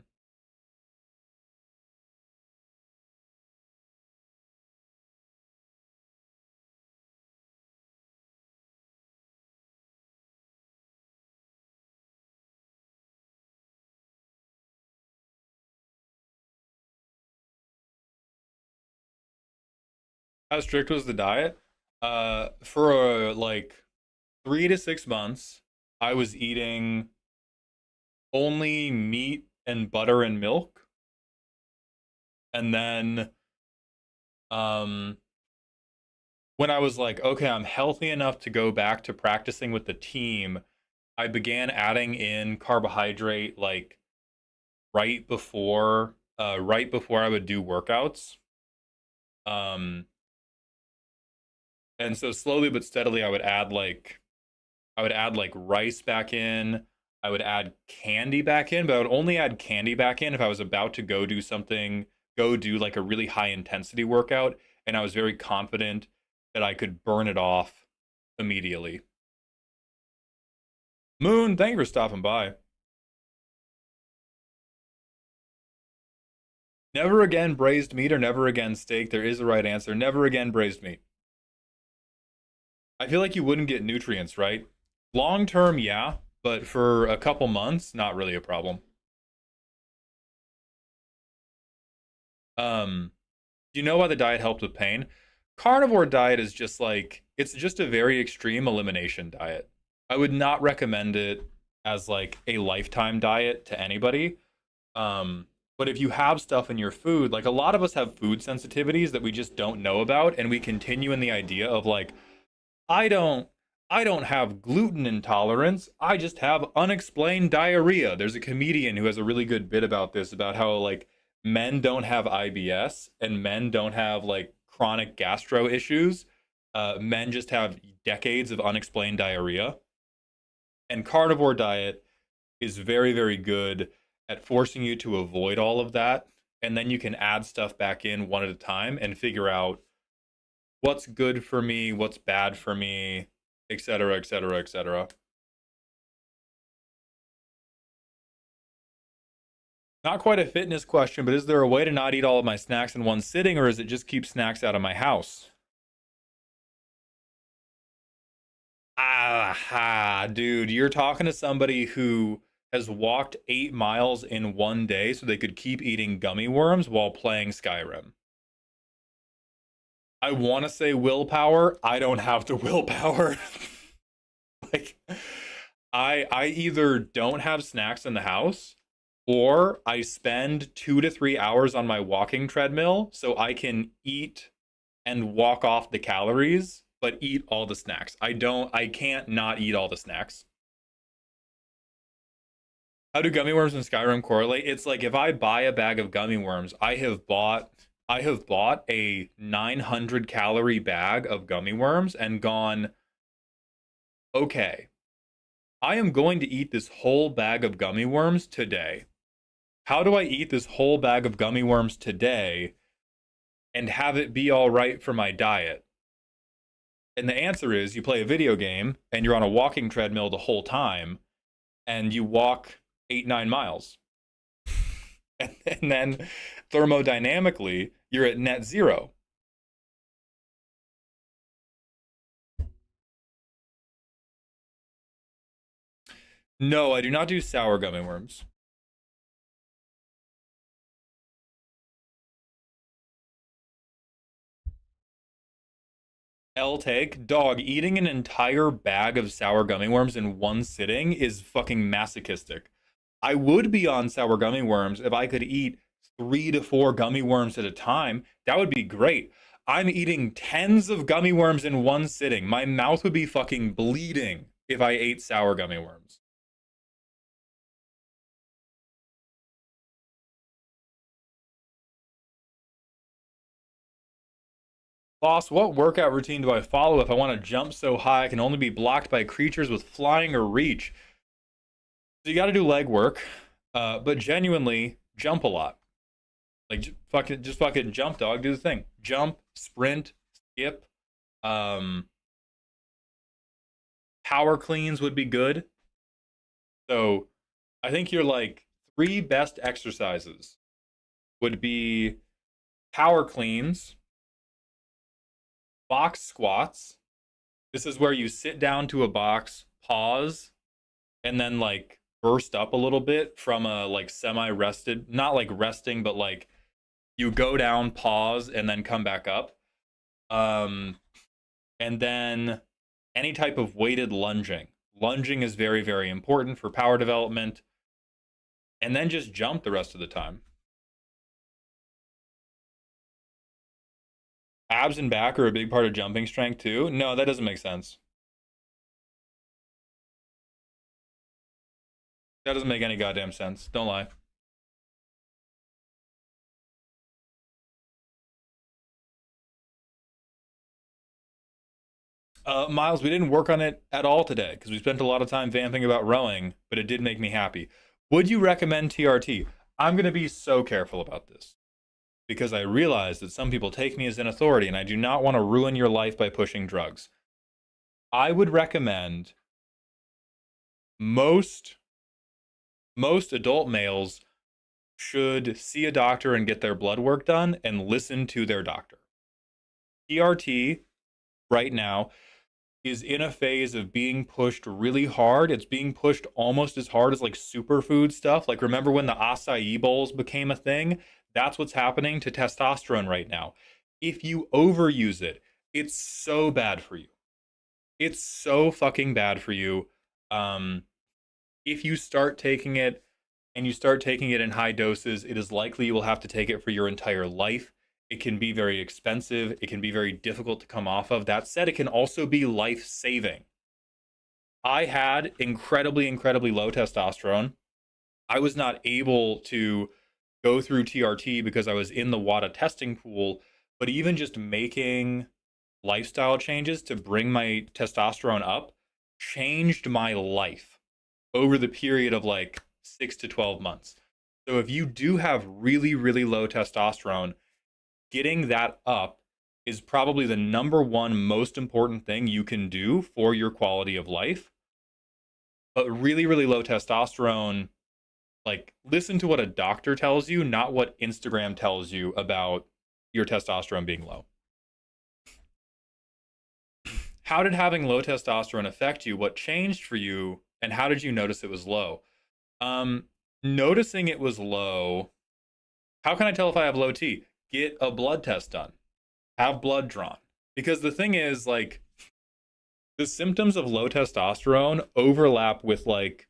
How strict was the diet? For like 3 to 6 months, I was eating only meat and butter and milk, and then um, when I was like, okay, I'm healthy enough to go back to practicing with the team, I began adding in carbohydrate like right before I would do workouts. Um, and so slowly but steadily, I would add like rice back in. I would add candy back in, but I would only add candy back in if I was about to go do like a really high intensity workout, and I was very confident that I could burn it off immediately. Moon, thank you for stopping by. Never again braised meat or never again steak. There is a right answer. Never again braised meat. I feel like you wouldn't get nutrients, right? Long term, yeah, but for a couple months, not really a problem. Do you know why the diet helped with pain? Carnivore diet is just like it's just a very extreme elimination diet. I would not recommend it as like a lifetime diet to anybody. But if you have stuff in your food, like a lot of us have food sensitivities that we just don't know about, and we continue in the idea of like, I don't I don't have gluten intolerance. I just have unexplained diarrhea. There's a comedian who has a really good bit about this about how like men don't have IBS and men don't have like chronic gastro issues. Men just have decades of unexplained diarrhea. And carnivore diet is very, very good at forcing you to avoid all of that. And then you can add stuff back in one at a time and figure out what's good for me, what's bad for me, etc., etc., etc. Not quite a fitness question, but is there a way to not eat all of my snacks in one sitting, or is it just keep snacks out of my house? Ah, dude, you're talking to somebody who has walked 8 miles in one day so they could keep eating gummy worms while playing Skyrim. I want to say willpower. I don't have the willpower. Like, I either don't have snacks in the house or I spend 2 to 3 hours on my walking treadmill so I can eat and walk off the calories, but eat all the snacks. I can't not eat all the snacks. How do gummy worms and Skyrim correlate? It's like if I buy a bag of gummy worms, I have bought a 900 calorie bag of gummy worms and gone, okay, I am going to eat this whole bag of gummy worms today. How do I eat this whole bag of gummy worms today and have it be all right for my diet? And the answer is you play a video game and you're on a walking treadmill the whole time and you walk 8, 9 miles. And then thermodynamically, you're at net zero. No, I do not do sour gummy worms. L take, dog, eating an entire bag of sour gummy worms in one sitting is fucking masochistic. I would be on sour gummy worms if I could eat 3 to 4 gummy worms at a time. That would be great. I'm eating tens of gummy worms in one sitting. My mouth would be fucking bleeding if I ate sour gummy worms. Boss, what workout routine do I follow if I want to jump so high I can only be blocked by creatures with flying or reach? So you got to do leg work, but genuinely jump a lot. Like just fucking jump, dog. Do the thing. Jump, sprint, skip. Um, Power cleans would be good. So I think your like 3 best exercises would be power cleans, box squats. This is where you sit down to a box, pause, and then like burst up a little bit from a like semi rested, not like resting, but like you go down, pause, and then come back up. Um, and then any type of weighted lunging. Lunging is very, very important for power development. And then just jump the rest of the time. Abs and back are a big part of jumping strength too. No, that doesn't make sense. That doesn't make any goddamn sense. Don't lie. Miles, we didn't work on it at all today because we spent a lot of time vamping about rowing, but it did make me happy. Would you recommend TRT? I'm going to be so careful about this because I realize that some people take me as an authority and I do not want to ruin your life by pushing drugs. I would recommend most most adult males should see a doctor and get their blood work done and listen to their doctor. TRT right now is in a phase of being pushed really hard. It's being pushed almost as hard as like superfood stuff. Like, remember when the acai bowls became a thing? That's what's happening to testosterone right now. If you overuse it, it's so bad for you. It's so fucking bad for you. Um, if you start taking it and you start taking it in high doses, it is likely you will have to take it for your entire life. It can be very expensive. It can be very difficult to come off of. That said, it can also be life saving. I had incredibly, incredibly low testosterone. I was not able to go through TRT because I was in the WADA testing pool, but even just making lifestyle changes to bring my testosterone up changed my life over the period of like 6 to 12 months. So if you do have really, really low testosterone, getting that up is probably the number one most important thing you can do for your quality of life. But really, really low testosterone, like listen to what a doctor tells you, not what Instagram tells you about your testosterone being low. How did having low testosterone affect you? What changed for you? And how did you notice it was low? Um, Noticing it was low. How can I tell if I have low T? Get a blood test done. Have blood drawn. Because the thing is, like, the symptoms of low testosterone overlap with, like,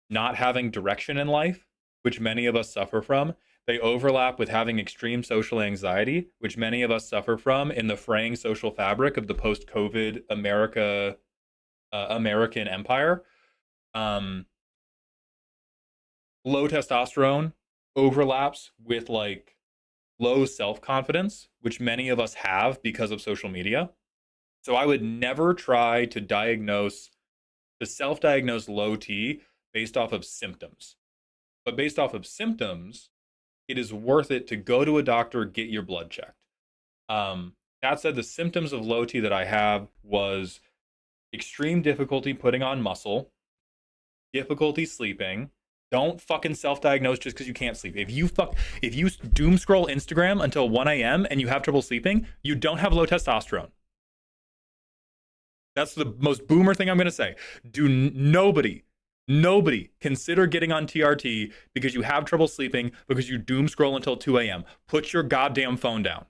not having direction in life, which many of us suffer from. They overlap with having extreme social anxiety, which many of us suffer from in the fraying social fabric of the post-COVID American empire. Um, Low testosterone overlaps with like low self-confidence, which many of us have because of social media. So I would never try to self-diagnose low T based off of symptoms. But based off of symptoms, it is worth it to go to a doctor, get your blood checked. That said, the symptoms of low T that I have was extreme difficulty putting on muscle, difficulty sleeping. Don't fucking self-diagnose just because you can't sleep. If you doom scroll Instagram until 1 a.m. and you have trouble sleeping, you don't have low testosterone. That's the most boomer thing I'm gonna say. Nobody consider getting on TRT because you have trouble sleeping because you doom scroll until 2 a.m. Put your goddamn phone down.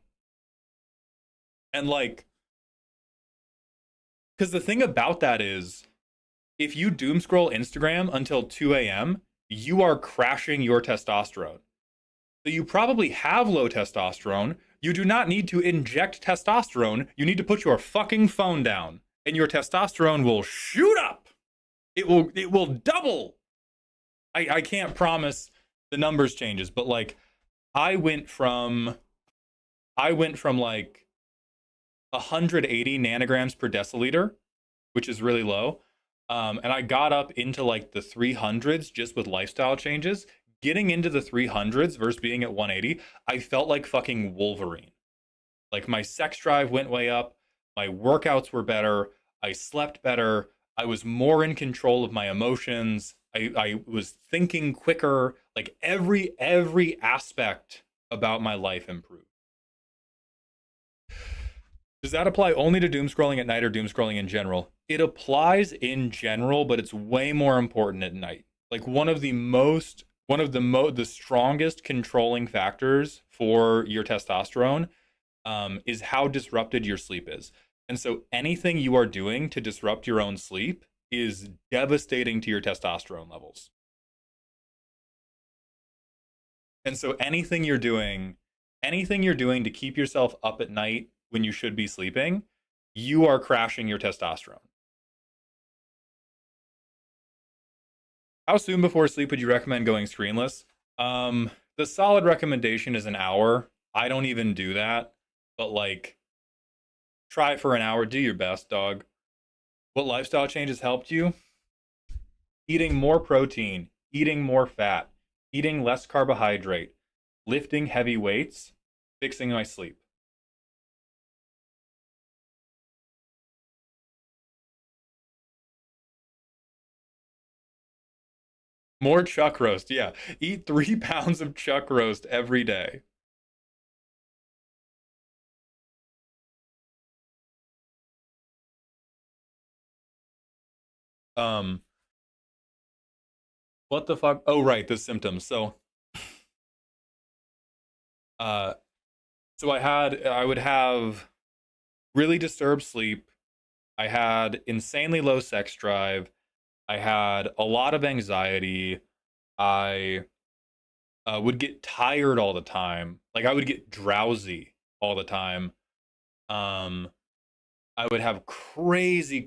And like, because the thing about that is, if you doom scroll Instagram until 2 a.m., you are crashing your testosterone. So you probably have low testosterone. You do not need to inject testosterone. You need to put your fucking phone down, and your testosterone will shoot up. It will double. I can't promise the numbers changes, but like I went from like 180 nanograms per deciliter, which is really low. And I got up into like the 300s just with lifestyle changes. Getting into the 300s versus being at 180, I felt like fucking Wolverine. Like my sex drive went way up, my workouts were better, I slept better, I was more in control of my emotions, I was thinking quicker, like every aspect about my life improved. Does that apply only to doom scrolling at night or doom scrolling in general? It applies in general, but it's way more important at night. Like the strongest controlling factors for your testosterone is how disrupted your sleep is. And so anything you are doing to disrupt your own sleep is devastating to your testosterone levels. And so anything you're doing to keep yourself up at night when you should be sleeping, you are crashing your testosterone. How soon before sleep would you recommend going screenless? The solid recommendation is an hour. I don't even do that, but like try for an hour, do your best, dog. What lifestyle changes helped you? Eating more protein, eating more fat, eating less carbohydrate, lifting heavy weights, fixing my sleep. More chuck roast, yeah. Eat 3 pounds of chuck roast every day. Um, what the fuck? Oh, right, the symptoms. Uh, I would have really disturbed sleep. I had insanely low sex drive. I had a lot of anxiety. I would get tired all the time. Like I would get drowsy all the time. Um, I would have crazy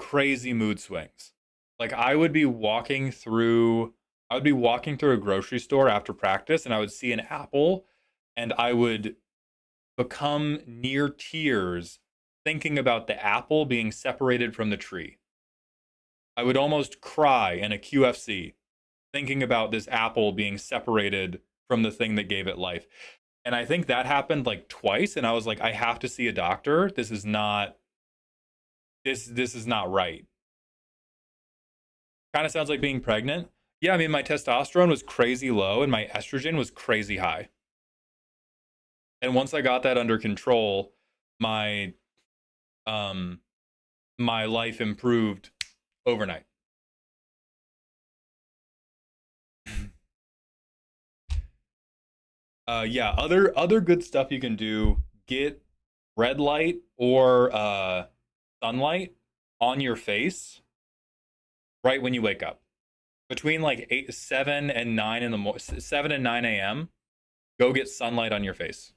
mood swings. Like I would be walking through a grocery store after practice and I would see an apple and I would become near tears thinking about the apple being separated from the tree. I would almost cry in a QFC thinking about this apple being separated from the thing that gave it life. And I think that happened like twice and I was like I have to see a doctor. This is not right. Kind of sounds like being pregnant. Yeah, I mean my testosterone was crazy low and my estrogen was crazy high. And once I got that under control, my um my life improved overnight. Yeah, other good stuff you can do. Get red light or sunlight on your face right when you wake up. Between like 7 and 9 a.m. Go get sunlight on your face.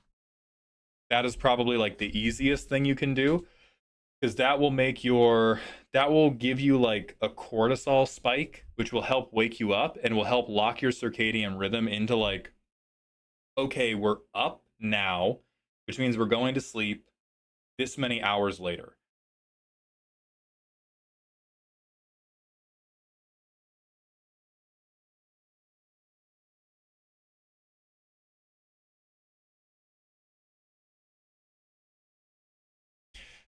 That is probably like the easiest thing you can do because that will give you like a cortisol spike, which will help wake you up and will help lock your circadian rhythm into like, okay, we're up now, which means we're going to sleep this many hours later.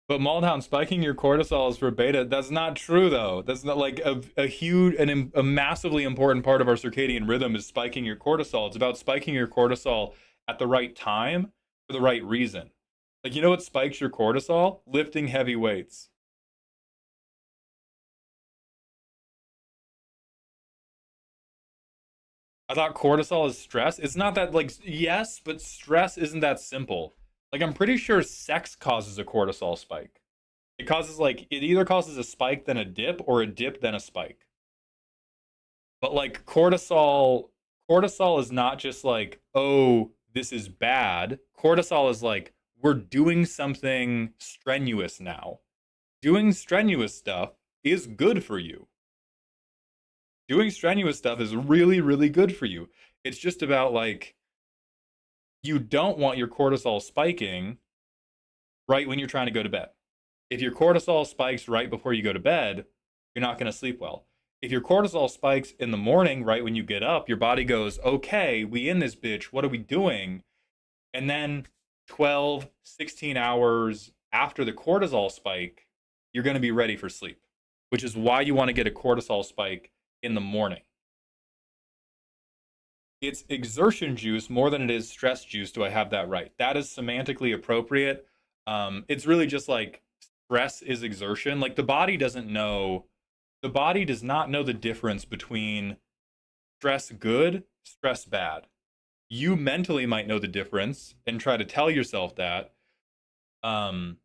But Maldhound, spiking your cortisol is for beta. That's not true though. That's not like a huge and a massively important part of our circadian rhythm is spiking your cortisol. It's about spiking your cortisol at the right time for the right reason. Like, you know what spikes your cortisol? Lifting heavy weights. I thought cortisol is stress. It's not that, like, yes, but stress isn't that simple. Like, I'm pretty sure sex causes a cortisol spike. It causes, like, it either causes a spike then a dip or a dip then a spike. But like cortisol is not just like, oh, this is bad. Cortisol is like, we're doing something strenuous now. Doing strenuous stuff is good for you. Doing strenuous stuff is really, really good for you. It's just about like, you don't want your cortisol spiking right when you're trying to go to bed. If your cortisol spikes right before you go to bed, you're not going to sleep well. If your cortisol spikes in the morning right when you get up, your body goes, okay, we in this bitch, what are we doing? And then 12, 16 hours after the cortisol spike, you're going to be ready for sleep, which is why you want to get a cortisol spike in the morning. It's exertion juice more than it is stress juice. Do I have that right? That is semantically appropriate. It's really just like stress is exertion. Like, the body does not know the difference between stress good, stress bad. You mentally might know the difference and try to tell yourself that. But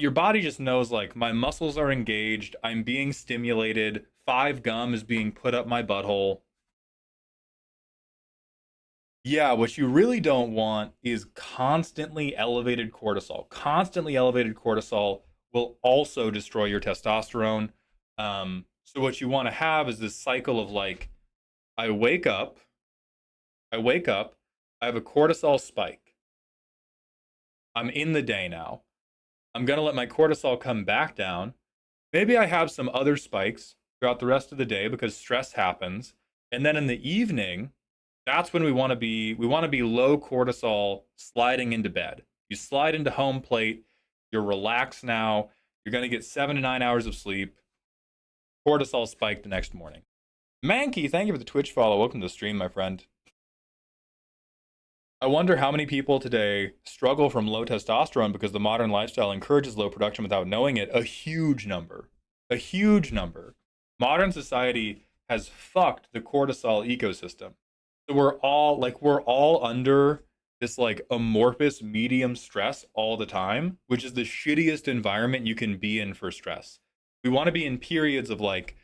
your body just knows, like, my muscles are engaged, I'm being stimulated, 5 gum is being put up my butthole. Yeah, what you really don't want is constantly elevated cortisol. Constantly elevated cortisol will also destroy your testosterone. So what you want to have is this cycle of like, I wake up, I wake up, I have a cortisol spike. I'm in the day now. I'm going to let my cortisol come back down. Maybe I have some other spikes throughout the rest of the day because stress happens. And then in the evening, that's when we want to be low cortisol sliding into bed. You slide into home plate, you're relaxed now, you're going to get 7 to 9 hours of sleep. Cortisol spike the next morning. Mankey, thank you for the Twitch follow. Welcome to the stream, my friend. I wonder how many people today struggle from low testosterone because the modern lifestyle encourages low production without knowing it. A huge number. A huge number. Modern society has fucked the cortisol ecosystem. So we're all under this like amorphous medium stress all the time, which is the shittiest environment you can be in for stress. We want to be in periods of like,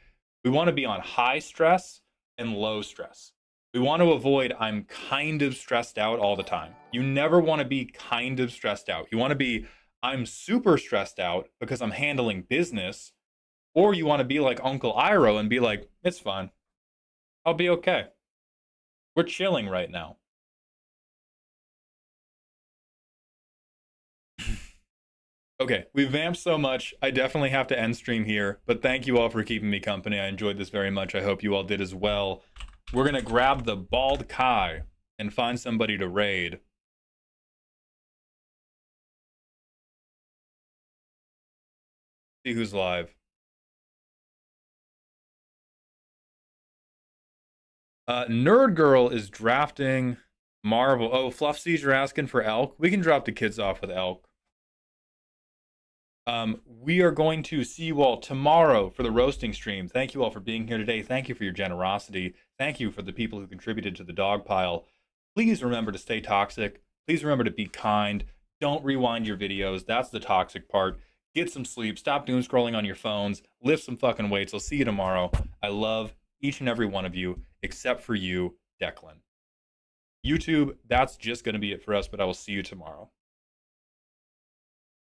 we want to be on high stress and low stress. We want to avoid I'm kind of stressed out all the time. You never want to be kind of stressed out. You want to be I'm super stressed out because I'm handling business, or you want to be like Uncle Iroh and be like, it's fine. I'll be okay. We're chilling right now. Okay, we vamped so much. I definitely have to end stream here, but thank you all for keeping me company. I enjoyed this very much. I hope you all did as well. We're going to grab the Bald Kai and find somebody to raid. See who's live. Nerd Girl is drafting Marvel. Oh, Fluff Seas, you're asking for Elk? We can drop the kids off with Elk. We are going to see you all tomorrow for the roasting stream. Thank you all for being here today. Thank you for your generosity. Thank you for the people who contributed to the dog pile. Please remember to stay toxic. Please remember to be kind. Don't rewind your videos. That's the toxic part. Get some sleep. Stop doom scrolling on your phones. Lift some fucking weights. I'll see you tomorrow. I love each and every one of you, except for you, Declan. YouTube, that's just going to be it for us, but I will see you tomorrow.